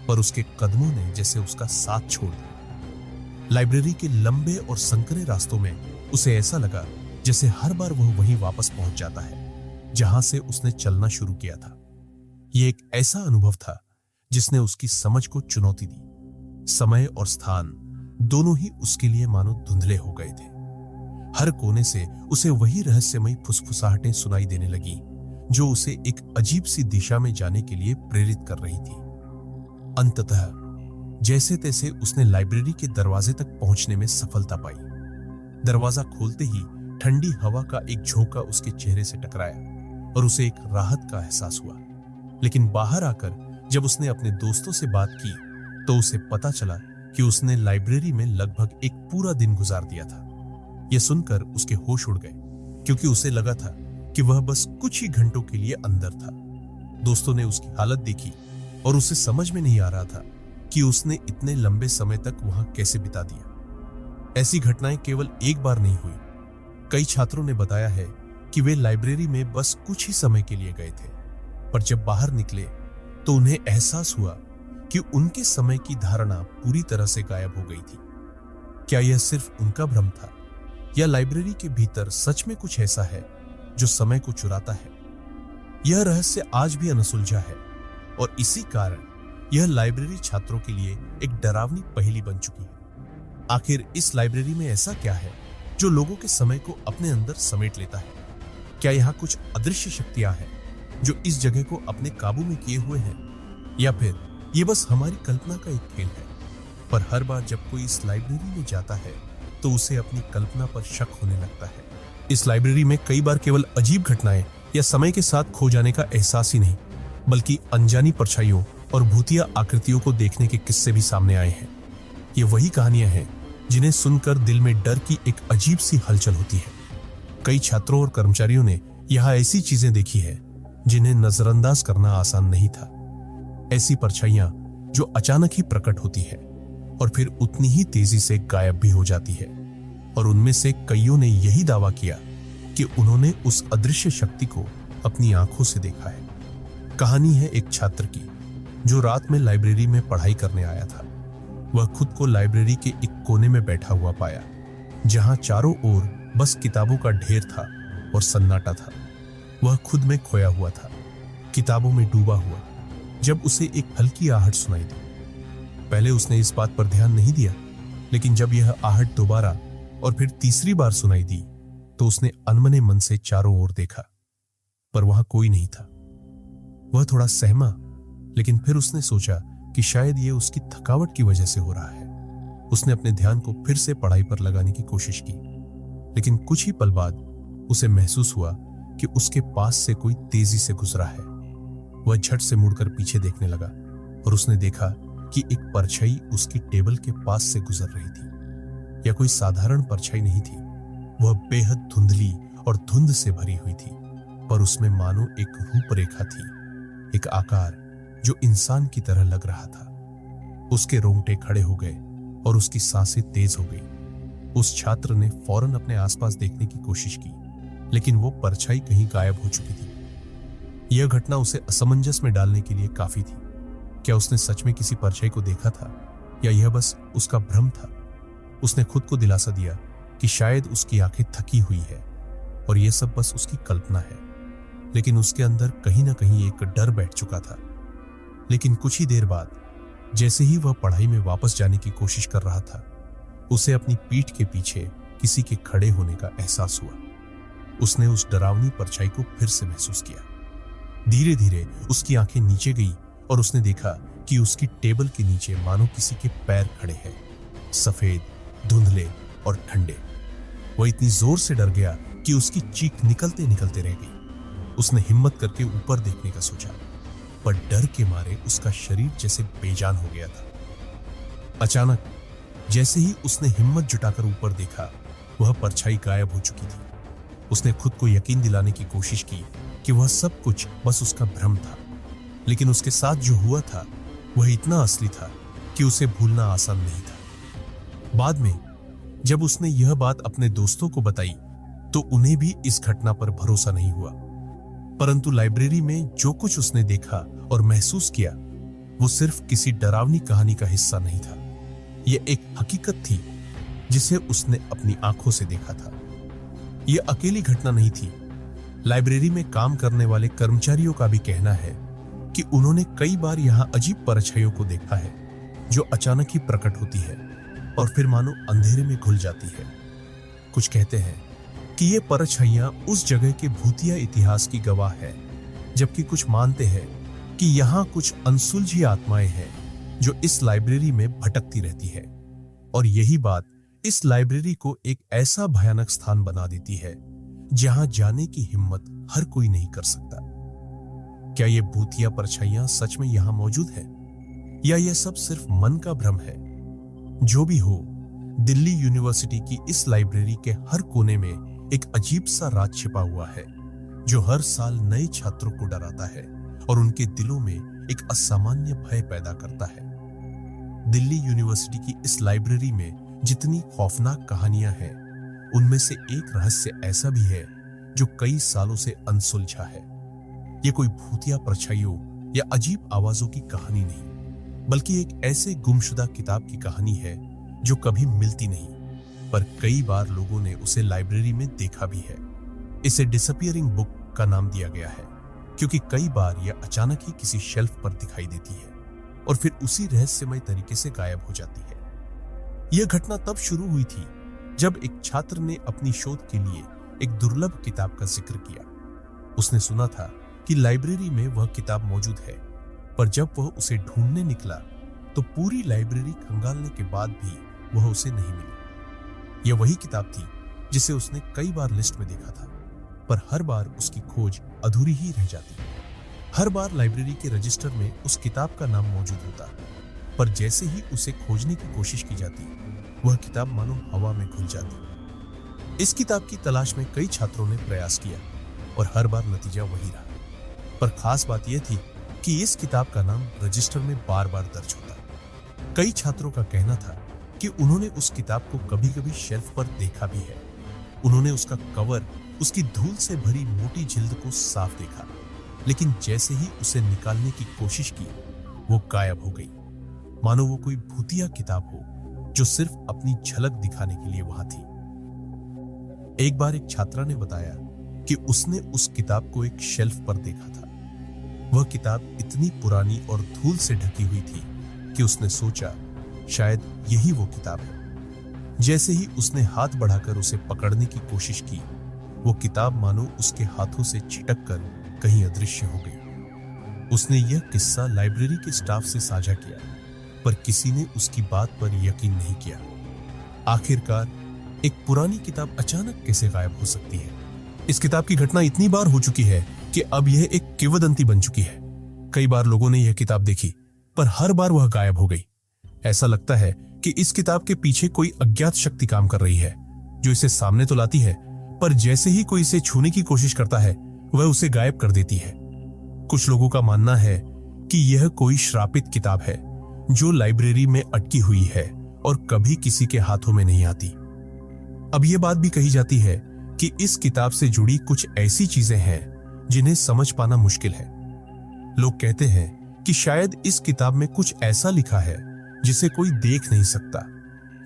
पर उसके कदमों ने जैसे उसका साथ छोड़ दिया। लाइब्रेरी के लंबे और संकरे रास्तों में उसे ऐसा लगा जैसे हर बार वह वहीं वापस पहुंच जाता है जहां से उसने चलना शुरू किया था। यह एक ऐसा अनुभव था जिसने उसकी समझ को चुनौती दी। समय और स्थान दोनों ही उसके लिए मानो धुंधले हो गए थे। हर कोने से उसे वही रहस्यमयी फुसफुसाहटें सुनाई देने लगी जो उसे एक अजीब सी दिशा में जाने के लिए प्रेरित कर रही थी। अंततः जैसे तैसे उसने लाइब्रेरी के दरवाजे तक पहुंचने में सफलता पाई। दरवाजा खोलते ही ठंडी हवा का एक झोंका उसके चेहरे से टकराया और उसे एक राहत का एहसास हुआ। लेकिन बाहर आकर जब उसने अपने दोस्तों से बात की तो उसे पता चला कि उसने लाइब्रेरी में लगभग एक पूरा दिन गुजार दिया था। यह सुनकर उसके होश उड़ गए, क्योंकि उसे लगा था कि वह बस कुछ ही घंटों के लिए अंदर था। दोस्तों ने उसकी हालत देखी और उसे समझ में नहीं आ रहा था कि उसने इतने लंबे समय तक वहां कैसे बिता दिया। ऐसी घटनाएं केवल एक बार नहीं हुई। कई छात्रों ने बताया है कि वे लाइब्रेरी में बस कुछ ही समय के लिए गए थे, पर जब बाहर निकले तो उन्हें एहसास हुआ कि उनके समय की धारणा पूरी तरह से गायब हो गई थी। क्या यह सिर्फ उनका भ्रम था, या लाइब्रेरी के भीतर सच में कुछ ऐसा है जो समय को चुराता है? यह रहस्य आज भी अनसुलझा है और इसी कारण यह लाइब्रेरी छात्रों के लिए एक डरावनी पहेली बन चुकी है। आखिर इस लाइब्रेरी में ऐसा क्या है जो लोगों के समय को अपने अंदर समेट लेता है? क्या यहाँ कुछ अदृश्य शक्तियां हैं जो इस जगह को अपने काबू में किए हुए हैं, या फिर ये बस हमारी कल्पना का एक खेल है? पर हर बार जब कोई इस लाइब्रेरी में जाता है तो उसे अपनी कल्पना पर शक होने लगता है। इस लाइब्रेरी में कई बार केवल अजीब घटनाएं या समय के साथ खो जाने का एहसास ही नहीं, बल्कि अनजानी परछाइयों और भूतिया आकृतियों को देखने के किस्से भी सामने आए हैं। ये वही कहानियां हैं जिन्हें सुनकर दिल में डर की एक अजीब सी हलचल होती है। कई छात्रों और कर्मचारियों ने यहाँ ऐसी चीजें देखी है जिन्हें नजरअंदाज करना आसान नहीं था। ऐसी परछाइयां जो अचानक ही प्रकट होती है और फिर उतनी ही तेजी से गायब भी हो जाती है। और उनमें से कईयों ने यही दावा किया कि उन्होंने उस अदृश्य शक्ति को अपनी आंखों से देखा है। कहानी है एक छात्र की जो रात में लाइब्रेरी में पढ़ाई करने आया था। वह खुद को लाइब्रेरी के एक कोने में बैठा हुआ पाया, जहां चारों ओर बस किताबों का ढेर था और सन्नाटा था। वह खुद में खोया हुआ था, किताबों में डूबा हुआ, जब उसे एक हल्की आहट सुनाई दी। पहले उसने इस बात पर ध्यान नहीं दिया, लेकिन जब यह आहट दोबारा और फिर तीसरी बार सुनाई दी तो उसने अनमने मन से चारों ओर देखा, पर वहां कोई नहीं था। वह थोड़ा सहमा, लेकिन फिर उसने सोचा कि शायद यह उसकी थकावट की वजह से हो रहा है। उसने अपने ध्यान को फिर से पढ़ाई पर लगाने की कोशिश की, लेकिन कुछ ही पल बाद उसे महसूस हुआ कि उसके पास से कोई तेजी से गुजरा है। वह झट से मुड़कर पीछे देखने लगा और उसने देखा कि एक परछाई उसकी टेबल के पास से गुजर रही थी। यह कोई साधारण परछाई नहीं थी, वह बेहद धुंधली और धुंध से भरी हुई थी, पर उसमें मानो एक रूपरेखा थी, एक आकार जो इंसान की तरह लग रहा था। उसके रोंगटे खड़े हो गए और उसकी सांसें तेज हो गई। उस छात्र ने फौरन अपने आसपास देखने की कोशिश की, लेकिन वो परछाई कहीं गायब हो चुकी थी। यह घटना उसे असमंजस में डालने के लिए काफी थी। क्या उसने सच में किसी परछाई को देखा था, या यह बस उसका भ्रम था? उसने खुद को दिलासा दिया कि शायद उसकी आंखें थकी हुई है और यह सब बस उसकी कल्पना है, लेकिन उसके अंदर कहीं ना कहीं एक डर बैठ चुका था। लेकिन कुछ ही देर बाद, जैसे ही वह पढ़ाई में वापस जाने की कोशिश कर रहा था, उसे अपनी पीठ के पीछे किसी के खड़े होने का एहसास हुआ। उसने उस डरावनी परछाई को फिर से महसूस किया। धीरे धीरे उसकी आंखें नीचे गई और उसने देखा कि उसकी टेबल के नीचे मानो किसी के पैर खड़े हैं, सफेद, धुंधले और ठंडे। वह इतनी जोर से डर गया कि उसकी चीख निकलते निकलते रह गई। उसने हिम्मत करके ऊपर देखने का सोचा, पर डर के मारे उसका शरीर जैसे बेजान हो गया था। अचानक जैसे ही उसने हिम्मत जुटाकर ऊपर देखा, वह परछाई गायब हो चुकी थी। उसने खुद को यकीन दिलाने की कोशिश की कि वह सब कुछ बस उसका भ्रम था, लेकिन उसके साथ जो हुआ था वह इतना असली था कि उसे भूलना आसान नहीं था। बाद में जब उसने यह बात अपने दोस्तों को बताई तो उन्हें भी इस घटना पर भरोसा नहीं हुआ, परंतु लाइब्रेरी में जो कुछ उसने देखा और महसूस किया वो सिर्फ किसी डरावनी कहानी का हिस्सा नहीं था। यह एक हकीकत थी जिसे उसने अपनी आंखों से देखा था। यह अकेली घटना नहीं थी। लाइब्रेरी में काम करने वाले कर्मचारियों का भी कहना है कि उन्होंने कई बार यहां अजीब परछाइयों को देखा है जो अचानक ही प्रकट होती है और फिर मानो अंधेरे में घुल जाती है। कुछ कहते हैं कि ये परछाइयां उस जगह के भूतिया इतिहास की गवाह है, जबकि कुछ मानते हैं कि यहाँ कुछ अनसुलझी आत्माएं हैं जो इस लाइब्रेरी में भटकती रहती है, और यही बात इस लाइब्रेरी को एक ऐसा भयानक स्थान बना देती है जहां जाने की हिम्मत हर कोई नहीं कर सकता। क्या ये भूतिया परछाइयां सच में यहां मौजूद है, या यह सब सिर्फ मन का भ्रम है? जो भी हो, दिल्ली यूनिवर्सिटी की इस लाइब्रेरी के हर कोने में एक अजीब सा राज छिपा हुआ है, जो हर साल नए छात्रों को डराता है और उनके दिलों में एक असामान्य भय पैदा करता है। दिल्ली यूनिवर्सिटी की इस लाइब्रेरी में जितनी खौफनाक कहानियां हैं, उनमें से एक रहस्य ऐसा भी है जो कई सालों से अनसुलझा है। यह कोई भूतिया परछाइयों या अजीब आवाजों की कहानी नहीं, बल्कि एक ऐसे गुमशुदा किताब की कहानी है जो कभी मिलती नहीं, पर कई बार लोगों ने उसे लाइब्रेरी में देखा भी है। इसे डिसअपीयरिंग बुक का नाम दिया गया है क्योंकि कई बार यह अचानक ही किसी शेल्फ पर दिखाई देती है और फिर उसी रहस्यमय तरीके से गायब हो जाती है। यह घटना तब शुरू हुई थी जब एक छात्र ने अपनी शोध के लिए एक दुर्लभ किताब का जिक्र किया। उसने सुना था कि लाइब्रेरी में वह किताब मौजूद है, पर जब वह उसे ढूंढने निकला तो पूरी लाइब्रेरी खंगालने के बाद भी वह उसे नहीं मिली। यह वही किताब थी जिसे उसने कई बार लिस्ट में देखा था, पर हर बार उसकी खोज अधूरी ही रह जाती। हर बार लाइब्रेरी के रजिस्टर में उस किताब का नाम मौजूद होता, पर जैसे ही उसे खोजने की कोशिश की जाती, वह किताब मानो हवा में घुल जाती। इस किताब की तलाश में कई छात्रों ने प्रयास किया और हर बार नतीजा वही रहा। पर खास बात यह थी कि इस किताब का नाम रजिस्टर में बार बार दर्ज होता। कई छात्रों का कहना था कि उन्होंने उस किताब को कभी-कभी शेल्फ पर देखा भी है। उन्होंने उसका कवर, उसकी धूल से भरी मोटी जिल्द को साफ देखा, लेकिन जैसे ही उसे निकालने की कोशिश की, वो गायब हो गई, मानो वो कोई भूतिया किताब हो जो सिर्फ अपनी झलक दिखाने के लिए वहां थी। एक बार एक छात्रा ने बताया कि उसने उस किताब को एक शेल्फ पर देखा था। वह किताब इतनी पुरानी और धूल से ढकी हुई थी कि उसने सोचा शायद यही वो किताब है। जैसे ही उसने हाथ बढ़ाकर उसे पकड़ने की कोशिश की, वो किताब मानो उसके हाथों से छिटक कर कहीं अदृश्य हो गई। उसने यह किस्सा लाइब्रेरी के स्टाफ से साझा किया, पर किसी ने उसकी बात पर यकीन नहीं किया। आखिरकार एक पुरानी किताब अचानक कैसे गायब हो सकती है? इस किताब की घटना इतनी बार हो चुकी है कि अब यह एक किंवदंती बन चुकी है। कई बार लोगों ने यह किताब देखी, पर हर बार वह गायब हो गई। ऐसा लगता है कि इस किताब के पीछे कोई अज्ञात शक्ति काम कर रही है, जो इसे सामने तो लाती है, पर जैसे ही कोई इसे छूने की कोशिश करता है, वह उसे गायब कर देती है। कुछ लोगों का मानना है कि यह कोई श्रापित किताब है जो लाइब्रेरी में अटकी हुई है और कभी किसी के हाथों में नहीं आती। अब यह बात भी कही जाती है कि इस किताब से जुड़ी कुछ ऐसी चीजें हैं जिन्हें समझ पाना मुश्किल है। लोग कहते हैं कि शायद इस किताब में कुछ ऐसा लिखा है जिसे कोई देख नहीं सकता,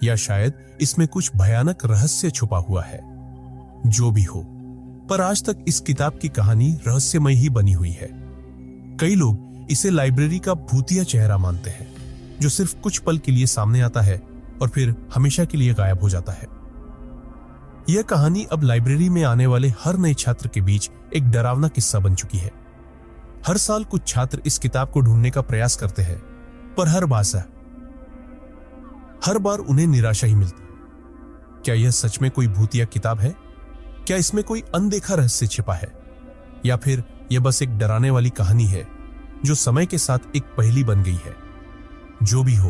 या शायद इसमें कुछ भयानक रहस्य छुपा हुआ है। जो भी हो, पर आज तक इस किताब की कहानी रहस्यमय ही बनी हुई है। कई लोग इसे लाइब्रेरी का भूतिया चेहरा मानते हैं, जो सिर्फ कुछ पल के लिए सामने आता है और फिर हमेशा के लिए गायब हो जाता है। यह कहानी अब लाइब्रेरी में आने वाले हर नए छात्र के बीच एक डरावना किस्सा बन चुकी है। हर साल कुछ छात्र इस किताब को ढूंढने का प्रयास करते हैं, पर हर बार उन्हें निराशा ही मिलती। क्या यह सच में कोई भूतिया किताब है? क्या इसमें कोई अनदेखा रहस्य छिपा है, या फिर यह बस एक डराने वाली कहानी है जो समय के साथ एक पहेली बन गई है? जो भी हो,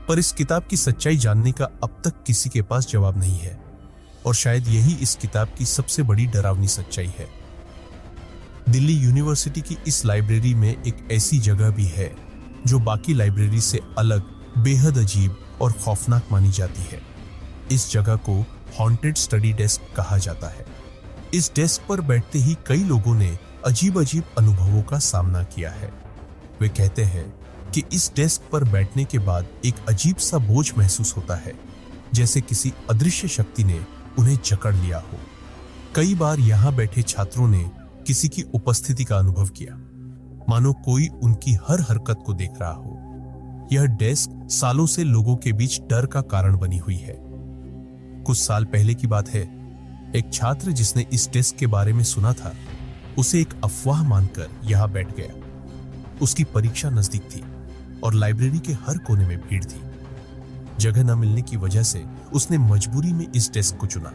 पर इस किताब की सच्चाई जानने का अब तक किसी के पास जवाब नहीं है, और शायद यही इस किताब की सबसे बड़ी डरावनी सच्चाई है। दिल्ली यूनिवर्सिटी की इस लाइब्रेरी में एक ऐसी जगह भी है जो बाकी लाइब्रेरी से अलग, बेहद अजीब और खौफनाक मानी जाती है। इस जगह को हॉन्टेड स्टडी डेस्क कहा जाता है। इस डेस्क पर बैठते ही कई लोगों ने अजीब अजीब अनुभवों का सामना किया है। वे कहते हैं कि इस डेस्क पर बैठने के बाद एक अजीब सा बोझ महसूस होता है, जैसे किसी अदृश्य शक्ति ने उन्हें जकड़ लिया हो। कई बार यहां बैठे छात्रों ने किसी की उपस्थिति का अनुभव किया, मानो कोई उनकी हर हरकत को देख रहा हो। यह डेस्क सालों से लोगों के बीच डर का कारण बनी हुई है। कुछ साल पहले की बात है, एक छात्र जिसने इस डेस्क के बारे में सुना था, उसे एक अफवाह मानकर यहां बैठ गया। उसकी परीक्षा नजदीक थी, और लाइब्रेरी के हर कोने में भीड़ थी। जगह न मिलने की वजह से उसने मजबूरी में इस डेस्क को चुना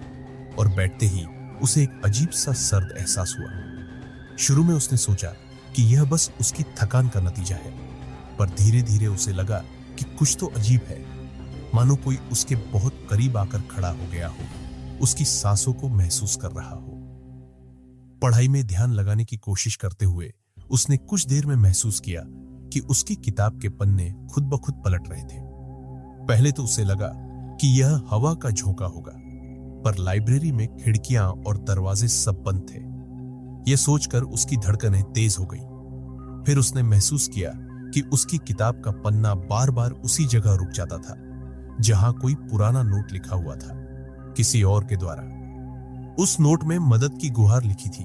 और बैठते ही उसे एक अजीब सा सर्द एहसास हुआ। शुरू में उसने सोचा कि यह बस उसकी थकान का नतीजा है, पर धीरे धीरे उसे लगा कि कुछ तो अजीब है, मानो कोई उसके बहुत करीब आकर खड़ा हो गया हो, उसकी सांसों को महसूस कर रहा हो। पढ़ाई में ध्यान लगाने की कोशिश करते हुए उसने कुछ देर में महसूस किया कि उसकी किताब के पन्ने खुद ब खुद पलट रहे थे। पहले तो उसे लगा कि यह हवा का झोंका होगा, पर लाइब्रेरी में खिड़कियां और दरवाजे सब बंद थे। यह सोचकर उसकी धड़कनें तेज हो गई। फिर उसने महसूस किया कि उसकी किताब का पन्ना बार बार उसी जगह रुक जाता था जहां कोई पुराना नोट लिखा हुआ था, किसी और के द्वारा। उस नोट में मदद की गुहार लिखी थी,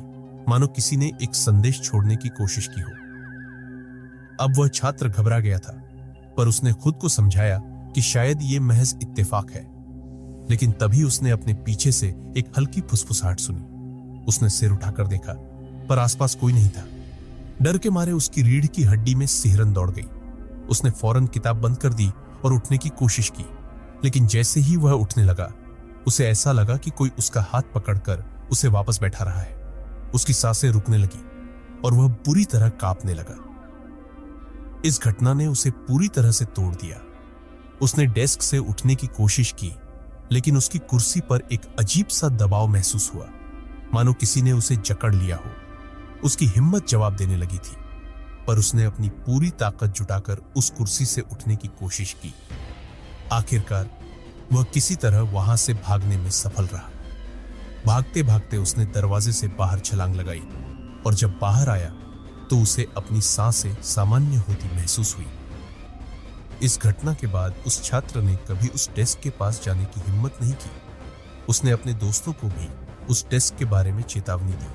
मानो किसी ने एक संदेश छोड़ने की कोशिश की हो। अब वह छात्र घबरा गया था, पर उसने खुद को समझाया कि शायद ये महज इत्तेफाक है। लेकिन तभी उसने अपने पीछे से एक हल्की फुसफुसाहट सुनी। उसने सिर उठाकर देखा, पर आसपास कोई नहीं था। डर के मारे उसकी रीढ़ की हड्डी में सिहरन दौड़ गई। उसने फौरन किताब बंद कर दी और उठने की कोशिश की, लेकिन जैसे ही वह उठने लगा, उसे ऐसा लगा कि कोई उसका हाथ पकड़कर उसे वापस बैठा रहा है। उसकी सांसें रुकने लगी और वह बुरी तरह कांपने लगा। इस घटना ने उसे पूरी तरह से तोड़ दिया। उसने डेस्क से उठने की कोशिश की, लेकिन उसकी कुर्सी पर एक अजीब सा दबाव महसूस हुआ, मानो किसी ने उसे जकड़ लिया हो। उसकी हिम्मत जवाब देने लगी थी, पर उसने अपनी पूरी ताकत जुटाकर उस कुर्सी से उठने की कोशिश की। आखिरकार वह किसी तरह वहां से भागने में सफल रहा। भागते भागते उसने दरवाजे से बाहर छलांग लगाई और जब बाहर आया तो उसे अपनी सांसें सामान्य होती महसूस हुई। इस घटना के बाद उस छात्र ने कभी उस डेस्क के पास जाने की हिम्मत नहीं की। उसने अपने दोस्तों को भी उस डेस्क के बारे में चेतावनी दी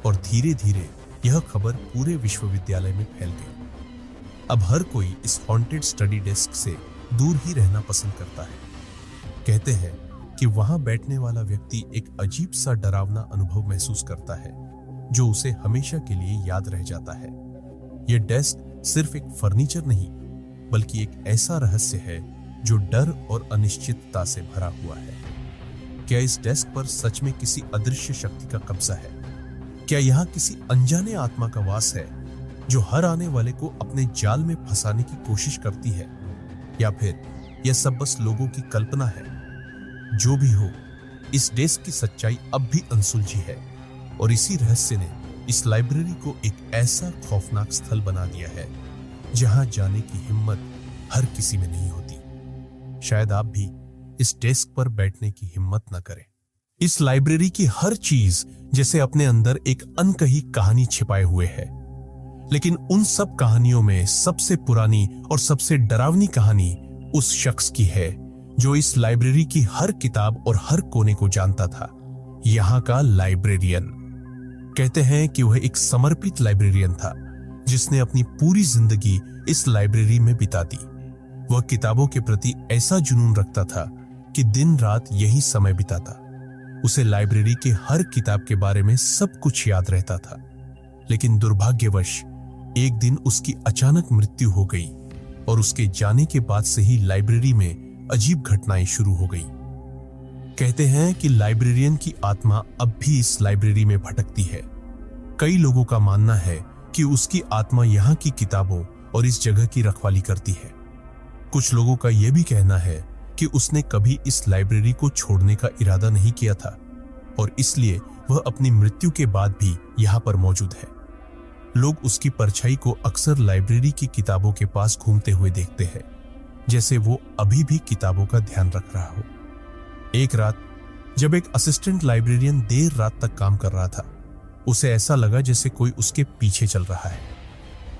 और धीरे धीरे यह खबर पूरे विश्वविद्यालय में फैल गई। अब हर कोई इस हॉन्टेड स्टडी डेस्क से दूर ही रहना पसंद करता है। कहते हैं कि वहां बैठने वाला व्यक्ति एक अजीब सा डरावना अनुभव महसूस करता है, जो उसे हमेशा के लिए याद रह जाता है। यह डेस्क सिर्फ एक फर्नीचर नहीं, बल्कि एक ऐसा रहस्य है जो डर और अनिश्चितता से भरा हुआ है। क्या इस डेस्क पर सच में किसी अदृश्य शक्ति का कब्जा है? क्या यहाँ किसी अनजाने आत्मा का वास है जो हर आने वाले को अपने जाल में फंसाने की कोशिश करती है? या फिर यह सब बस लोगों की कल्पना है? जो भी हो, इस डेस्क की सच्चाई अब भी अनसुलझी है और इसी रहस्य ने इस लाइब्रेरी को एक ऐसा खौफनाक स्थल बना दिया है जहां जाने की हिम्मत हर किसी में नहीं होती। शायद आप भी इस डेस्क पर बैठने की हिम्मत न करें। इस लाइब्रेरी की हर चीज जैसे अपने अंदर एक अनकही कहानी छिपाए हुए है, लेकिन उन सब कहानियों में सबसे पुरानी और सबसे डरावनी कहानी उस शख्स की है जो इस लाइब्रेरी की हर किताब और हर कोने को जानता था, यहाँ का लाइब्रेरियन। कहते हैं कि वह एक समर्पित लाइब्रेरियन था जिसने अपनी पूरी जिंदगी इस लाइब्रेरी में बिता दी। वह किताबों के प्रति ऐसा जुनून रखता था कि दिन रात यही समय बिताता। उसे लाइब्रेरी के हर किताब के बारे में सब कुछ याद रहता था, लेकिन दुर्भाग्यवश एक दिन उसकी अचानक मृत्यु हो गई और उसके जाने के बाद से ही लाइब्रेरी में अजीब घटनाएं शुरू हो गई। कहते हैं कि लाइब्रेरियन की आत्मा अब भी इस लाइब्रेरी में भटकती है। कई लोगों का मानना है कि उसकी आत्मा यहाँ की किताबों और इस जगह की रखवाली करती है। कुछ लोगों का यह भी कहना है कि उसने कभी इस लाइब्रेरी को छोड़ने का इरादा नहीं किया था और इसलिए वह अपनी मृत्यु के बाद भी यहाँ पर मौजूद है। लोग उसकी परछाई को अक्सर लाइब्रेरी की किताबों के पास घूमते हुए देखते हैं, जैसे वो अभी भी किताबों का ध्यान रख रहा हो। एक रात जब एक असिस्टेंट लाइब्रेरियन देर रात तक काम कर रहा था, उसे ऐसा लगा जैसे कोई उसके पीछे चल रहा है।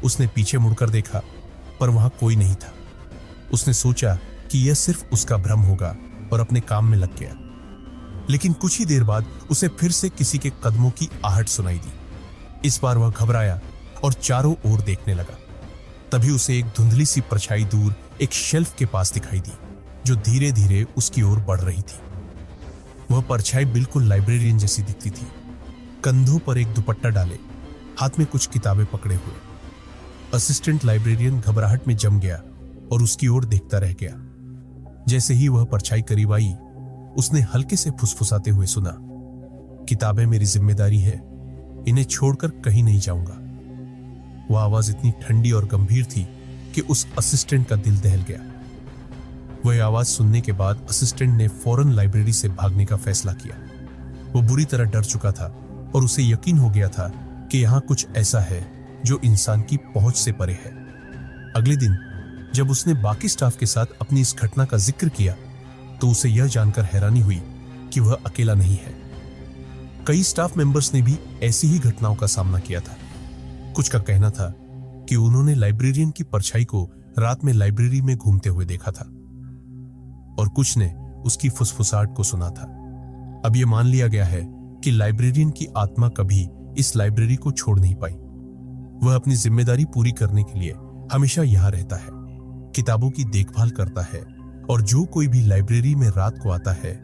उसने पीछे मुड़कर देखा, पर वहां कोई नहीं था। उसने सोचा कि यह सिर्फ उसका भ्रम होगा और अपने काम में लग गया। लेकिन कुछ ही देर बाद उसे फिर से किसी के कदमों की आहट सुनाई दी। इस बार वह घबराया और चारों ओर देखने लगा। तभी उसे एक धुंधली सी परछाई दूर एक शेल्फ के पास दिखाई दी, जो धीरे धीरे उसकी ओर बढ़ रही थी। वह परछाई बिल्कुल लाइब्रेरियन जैसी दिखती थी, कंधों पर एक दुपट्टा डाले, हाथ में कुछ किताबें पकड़े हुए। असिस्टेंट लाइब्रेरियन घबराहट में जम गया और उसकी ओर देखता रह गया। जैसे ही वह परछाई करीब आई, उसने हल्के से फुसफुसाते हुए सुना, किताबें मेरी जिम्मेदारी है, इन्हें छोड़कर कहीं नहीं जाऊंगा। वह आवाज इतनी ठंडी और गंभीर थी कि उस असिस्टेंट का दिल दहल गया। वह आवाज सुनने के बाद असिस्टेंट ने फौरन लाइब्रेरी से भागने का फैसला किया। वो बुरी तरह डर चुका था और उसे यकीन हो गया था कि यहां कुछ ऐसा है जो इंसान की पहुंच से परे है। अगले दिन जब उसने बाकी स्टाफ के साथ अपनी इस घटना का जिक्र किया तो उसे यह जानकर हैरानी हुई कि वह अकेला नहीं है। कई स्टाफ मेंबर्स ने भी ऐसी ही घटनाओं का सामना किया था। कुछ का कहना था कि उन्होंने लाइब्रेरियन की परछाई को रात में लाइब्रेरी में घूमते हुए देखा था और कुछ ने उसकी फुसफुसाहट को सुना था। अब यह मान लिया गया है कि लाइब्रेरियन की आत्मा कभी इस लाइब्रेरी को छोड़ नहीं पाई। वह अपनी जिम्मेदारी पूरी करने के लिए हमेशा यहां रहता है, किताबों की देखभाल करता है और जो कोई भी लाइब्रेरी में रात को आता है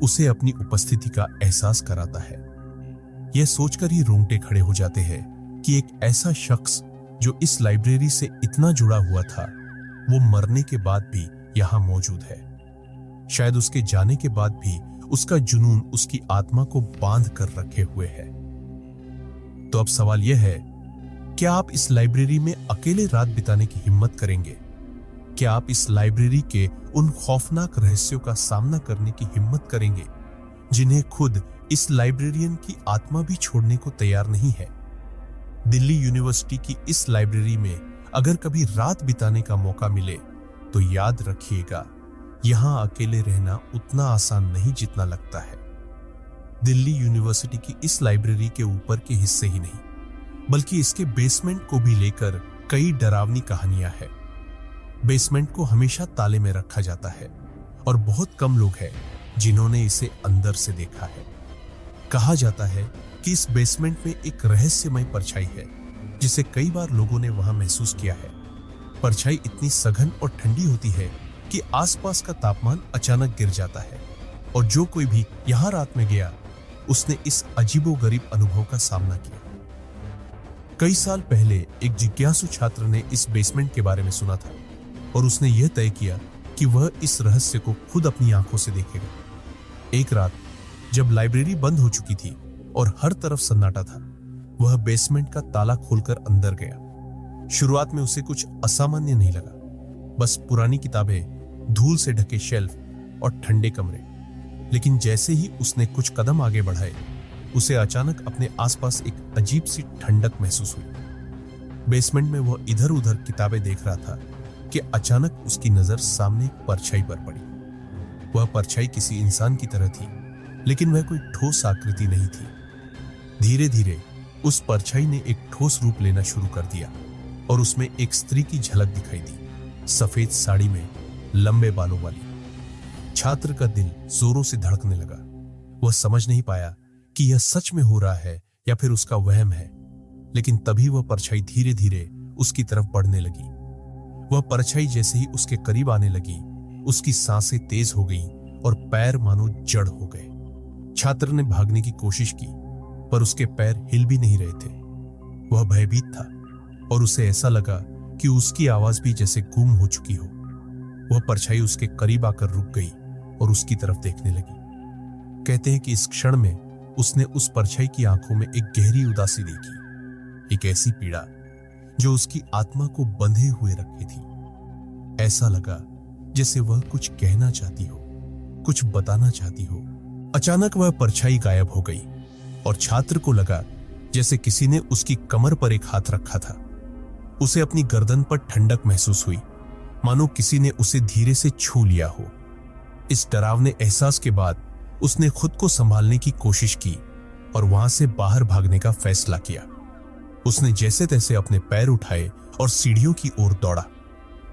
उसे अपनी उपस्थिति का एहसास कराता है। यह सोचकर ही रोंगटे खड़े हो जाते हैं कि एक ऐसा शख्स जो इस लाइब्रेरी से इतना जुड़ा हुआ था, वो मरने के बाद भी यहां मौजूद है। शायद उसके जाने के बाद भी उसका जुनून उसकी आत्मा को बांध कर रखे हुए है। तो अब सवाल यह है, क्या आप इस लाइब्रेरी में अकेले रात बिताने की हिम्मत करेंगे? क्या आप इस लाइब्रेरी के उन खौफनाक रहस्यों का सामना करने की हिम्मत करेंगे जिन्हें खुद इस लाइब्रेरियन की आत्मा भी छोड़ने को तैयार नहीं है? दिल्ली यूनिवर्सिटी की इस लाइब्रेरी में अगर कभी रात बिताने का मौका मिले तो याद रखिएगा, यहां अकेले रहना उतना आसान नहीं जितना लगता है। दिल्ली यूनिवर्सिटी की इस लाइब्रेरी के ऊपर के हिस्से ही नहीं बल्कि इसके बेसमेंट को भी लेकर कई डरावनी कहानियां हैं। बेसमेंट को हमेशा ताले में रखा जाता है और बहुत कम लोग हैं जिन्होंने इसे अंदर से देखा है। कहा जाता है कि इस बेसमेंट में एक रहस्यमय परछाई है जिसे कई बार लोगों ने वहां महसूस किया है। परछाई इतनी सघन और ठंडी होती है कि आसपास का तापमान अचानक गिर जाता है और जो कोई भी यहां रात में गया उसने इस अजीबोगरीब अनुभव का सामना किया। कई साल पहले एक जिज्ञासु छात्र ने इस बेसमेंट के बारे में सुना था और उसने यह तय किया कि वह इस रहस्य को खुद अपनी आंखों से देखेगा। एक रात जब लाइब्रेरी बंद हो चुकी थी और हर तरफ सन्नाटा था, वह बेसमेंट का ताला खोलकर अंदर गया। शुरुआत में उसे कुछ असामान्य नहीं लगा, बस पुरानी किताबें, धूल से ढके शेल्फ और ठंडे कमरे। लेकिन जैसे ही उसने कुछ कदम आगे बढ़ाए, उसे अचानक अपने आसपास एक अजीब सी ठंडक महसूस हुई। बेसमेंट में वह इधर उधर किताबें देख रहा था कि अचानक उसकी नजर सामने एक परछाई पर पड़ी। वह परछाई किसी इंसान की तरह थी, लेकिन वह कोई ठोस आकृति नहीं थी। धीरे धीरे उस परछाई ने एक ठोस रूप लेना शुरू कर दिया और उसमें एक स्त्री की झलक दिखाई दी, सफेद साड़ी में, लंबे बालों वाली। छात्र का दिल जोरों से धड़कने लगा। वह समझ नहीं पाया कि यह सच में हो रहा है या फिर उसका वहम है, लेकिन तभी वह परछाई धीरे धीरे उसकी तरफ बढ़ने लगी। वह परछाई जैसे ही उसके करीब आने लगी, उसकी सांसें तेज हो गईं और पैर मानो जड़ हो गए। छात्र ने भागने की कोशिश की, पर उसके पैर हिल भी नहीं रहे थे। वह भयभीत था और उसे ऐसा लगा कि उसकी आवाज भी जैसे गुम हो चुकी हो। वह परछाई उसके करीब आकर रुक गई और उसकी तरफ देखने लगी। कहते हैं कि इस क्षण में उसने उस परछाई की आंखों में एक गहरी उदासी देखी, एक ऐसी पीड़ा जो उसकी आत्मा को बंधे हुए रखी थी। ऐसा लगा जैसे वह कुछ कहना चाहती हो, कुछ बताना चाहती हो। अचानक वह परछाई गायब हो गई और छात्र को लगा जैसे किसी ने उसकी कमर पर एक हाथ रखा था। उसे अपनी गर्दन पर ठंडक महसूस हुई, मानो किसी ने उसे धीरे से छू लिया हो। इस डरावने एहसास के बाद उसने खुद को संभालने की कोशिश की और वहां से बाहर भागने का फैसला किया। उसने जैसे तैसे अपने पैर उठाए और सीढ़ियों की ओर दौड़ा।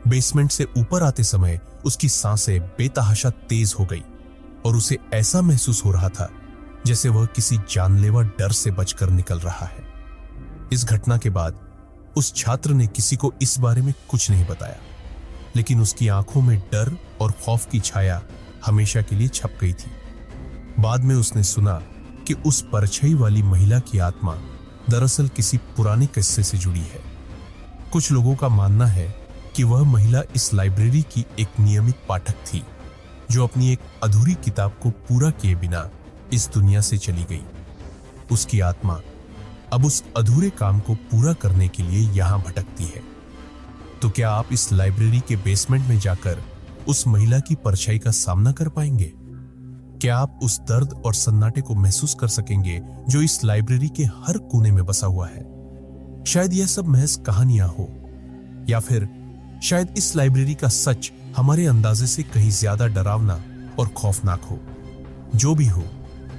बेसमेंट से ऊपर आते समय उसकी सांसें बेतहाशा तेज हो गई और उसे ऐसा महसूस हो रहा था जैसे वह किसी जानलेवा डर से बचकर निकल रहा है। इस घटना के बाद उस छात्र ने किसी को इस बारे में कुछ नहीं बताया, लेकिन उसकी आंखों में डर और खौफ की छाया हमेशा के लिए छप गई थी। बाद में उसने सुना कि उस परछाई वाली महिला की आत्मा दरअसल किसी पुराने किस्से से जुड़ी है। कुछ लोगों का मानना है कि वह महिला इस लाइब्रेरी की एक नियमित पाठक थी, जो अपनी एक अधूरी किताब को पूरा किए बिना इस दुनिया से चली गई। उसकी आत्मा अब उस अधूरे काम को पूरा करने के लिए यहां भटकती है। तो क्या आप इस लाइब्रेरी के बेसमेंट में जाकर उस महिला की परछाई का सामना कर पाएंगे? क्या आप उस दर्द और सन्नाटे को महसूस कर सकेंगे जो इस लाइब्रेरी के हर कोने में बसा हुआ है? शायद यह सब महज कहानियां हो, या फिर शायद इस लाइब्रेरी का सच हमारे अंदाजे से कहीं ज्यादा डरावना और खौफनाक हो। जो भी हो,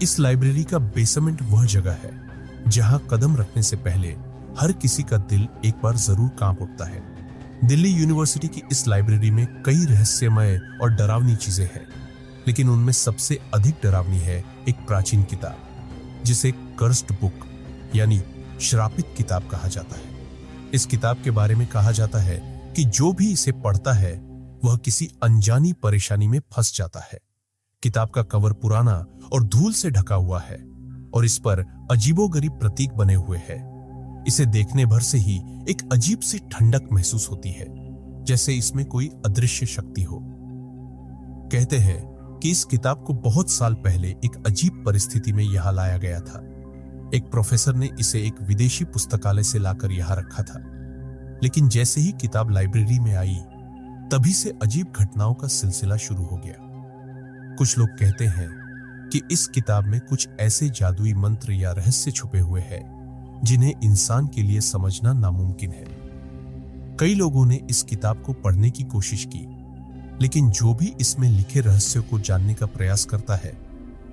इस लाइब्रेरी का बेसमेंट वह जगह है जहां कदम रखने से पहले हर किसी का दिल एक बार जरूर कांप उठता है। दिल्ली यूनिवर्सिटी की इस लाइब्रेरी में कई रहस्यमय और डरावनी चीजें हैं, लेकिन उनमें सबसे अधिक डरावनी है एक प्राचीन किताब, जिसे कर्स्ड बुक यानी श्रापित किताब कहा जाता है। इस किताब के बारे में कहा जाता है कि जो भी इसे पढ़ता है वह किसी अनजानी परेशानी में फंस जाता है। किताब का कवर पुराना और धूल से ढका हुआ है और इस पर अजीबोगरीब प्रतीक बने हुए हैं। इसे देखने भर से ही एक अजीब सी ठंडक महसूस होती है, जैसे इसमें कोई अदृश्य शक्ति हो। कहते हैं कि इस किताब को बहुत साल पहले एक अजीब परिस्थिति में यहां लाया गया था। एक प्रोफेसर ने इसे एक विदेशी पुस्तकालय से लाकर यहां रखा था, लेकिन जैसे ही किताब लाइब्रेरी में आई, तभी से अजीब घटनाओं का सिलसिला शुरू हो गया। कुछ लोग कहते हैं कि इस किताब में कुछ ऐसे जादुई मंत्र या रहस्य छुपे हुए हैं जिन्हें इंसान के लिए समझना नामुमकिन है। कई लोगों ने इस किताब को पढ़ने की कोशिश की, लेकिन जो भी इसमें लिखे रहस्यों को जानने का प्रयास करता है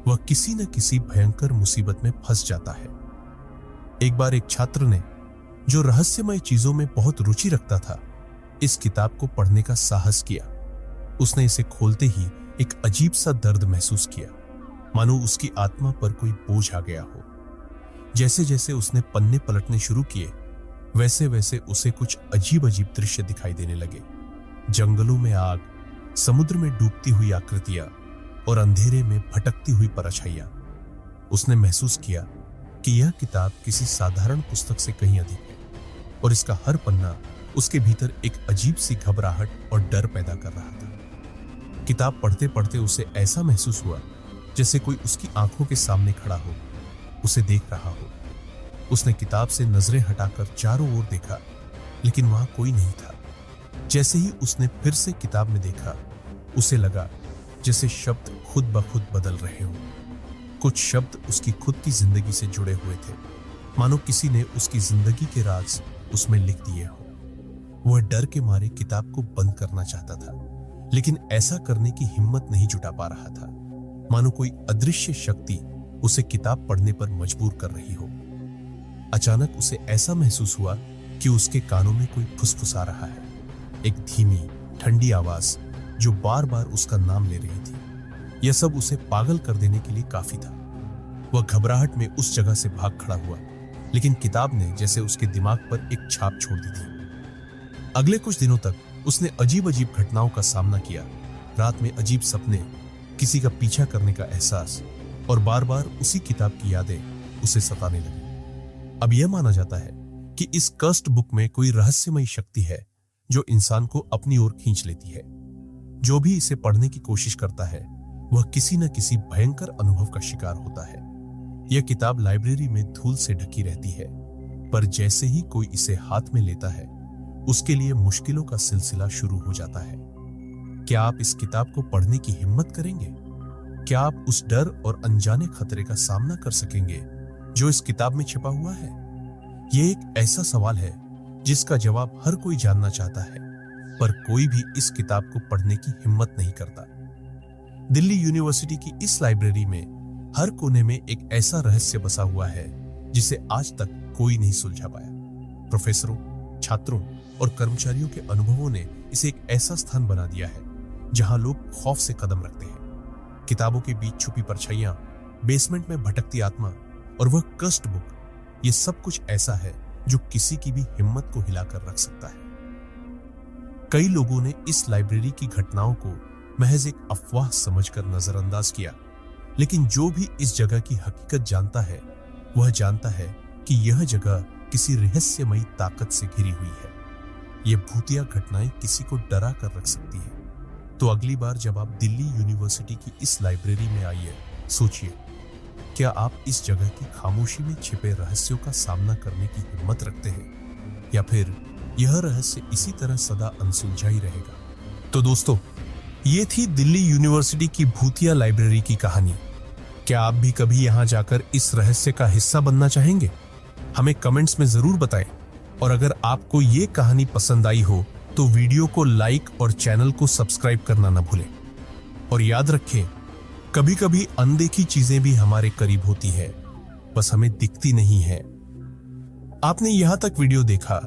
वह किसी न किसी भयंकर मुसीबत में फंस जाता है। एक बार एक छात्र ने, जो रहस्यमय चीजों में बहुत रुचि रखता था, इस किताब को पढ़ने का साहस किया। उसने इसे खोलते ही एक अजीब सा दर्द महसूस किया, मानो उसकी आत्मा पर कोई बोझ आ गया हो। जैसे जैसे उसने पन्ने पलटने शुरू किए, वैसे वैसे उसे कुछ अजीब अजीब दृश्य दिखाई देने लगे। जंगलों में आग, समुद्र में डूबती हुई आकृतियां और अंधेरे में भटकती हुई परछाइयां। उसने महसूस किया कि यह किताब किसी साधारण पुस्तक से कहीं अधिक है और इसका हर पन्ना उसके भीतर एक अजीब सी घबराहट और डर पैदा कर रहा था। किताब पढ़ते पढ़ते उसे ऐसा महसूस हुआ जैसे कोई उसकी आंखों के सामने खड़ा हो, उसे देख रहा हो। उसने किताब से नजरें हटाकर चारों ओर देखा, लेकिन वहां कोई नहीं था। जैसे ही उसने फिर से किताब में देखा, उसे लगा जैसे शब्द खुद ब खुद बदल रहे हों। कुछ शब्द उसकी खुद की जिंदगी से जुड़े हुए थे, मानो किसी ने उसकी जिंदगी के राज उसमें लिख दिए हो। वह डर के मारे किताब को बंद करना चाहता था, लेकिन ऐसा करने की हिम्मत नहीं जुटा पा रहा था, मानो कोई अदृश्य शक्ति उसे किताब पढ़ने पर मजबूर कर रही हो। अचानक उसे ऐसा महसूस हुआ कि उसके कानों में कोई फुसफुसा रहा है, एक धीमी ठंडी आवाज जो बार बार उसका नाम ले रही थी। यह सब उसे पागल कर देने के लिए काफी था। वह घबराहट में उस जगह से भाग खड़ा हुआ, लेकिन किताब ने जैसे उसके दिमाग पर एक छाप छोड़ दी थी। अगले कुछ दिनों तक उसने अजीब अजीब घटनाओं का सामना किया। रात में अजीब सपने, किसी का पीछा करने का एहसास और बार बार उसी किताब की यादें उसे सताने लगी। अब यह माना जाता है कि इस कर्स्ड बुक में कोई रहस्यमयी शक्ति है जो इंसान को अपनी ओर खींच लेती है। जो भी इसे पढ़ने की कोशिश करता है वह किसी न किसी भयंकर अनुभव का शिकार होता है। यह किताब लाइब्रेरी में धूल से ढकी रहती है, पर जैसे ही कोई इसे हाथ में लेता है उसके लिए मुश्किलों का सिलसिला शुरू हो जाता है। क्या आप इस किताब को पढ़ने की हिम्मत करेंगे? क्या आप उस डर और अनजाने खतरे का सामना कर सकेंगे जो इस किताब में छिपा हुआ है? यह एक ऐसा सवाल है जिसका जवाब हर कोई जानना चाहता है, पर कोई भी इस किताब को पढ़ने की हिम्मत नहीं करता। दिल्ली यूनिवर्सिटी की इस लाइब्रेरी में हर कोने में एक ऐसा रहस्य बसा हुआ है जिसे आज तक कोई नहीं सुलझा पाया। प्रोफेसरों, छात्रों और कर्मचारियों के अनुभवों ने इसे एक ऐसा स्थान बना दिया है जहां लोग खौफ से कदम रखते हैं। किताबों के बीच छुपी परछाइयां, बेसमेंट में भटकती आत्मा और वह कर्स्ड बुक, ये सब कुछ ऐसा है जो किसी की भी हिम्मत को हिलाकर रख सकता है। कई लोगों ने इस लाइब्रेरी की घटनाओं को महज एक अफवाह समझकर नजरअंदाज किया, लेकिन जो भी इस जगह की हकीकत जानता है वह जानता है कि यह जगह किसी रहस्यमयी ताकत से घिरी हुई है। ये भूतिया घटनाएं किसी को डरा कर रख सकती हैं। तो अगली बार जब आप दिल्ली यूनिवर्सिटी की इस लाइब्रेरी में आइए, सोचिए, क्या आप इस जगह की खामोशी में छिपे रहस्यों का सामना करने की हिम्मत रखते हैं, या फिर यह रहस्य इसी तरह सदा अनसुलझा ही रहेगा। तो दोस्तों, ये थी दिल्ली यूनिवर्सिटी की भूतिया लाइब्रेरी की कहानी। क्या आप भी कभी यहां जाकर इस रहस्य का हिस्सा बनना चाहेंगे? हमें कमेंट्स में जरूर बताएं। और अगर आपको ये कहानी पसंद आई हो तो वीडियो को लाइक और चैनल को सब्सक्राइब करना न भूलें। और याद रखें, कभी कभी अनदेखी चीजें भी हमारे करीब होती है, बस हमें दिखती नहीं है। आपने यहां तक वीडियो देखा,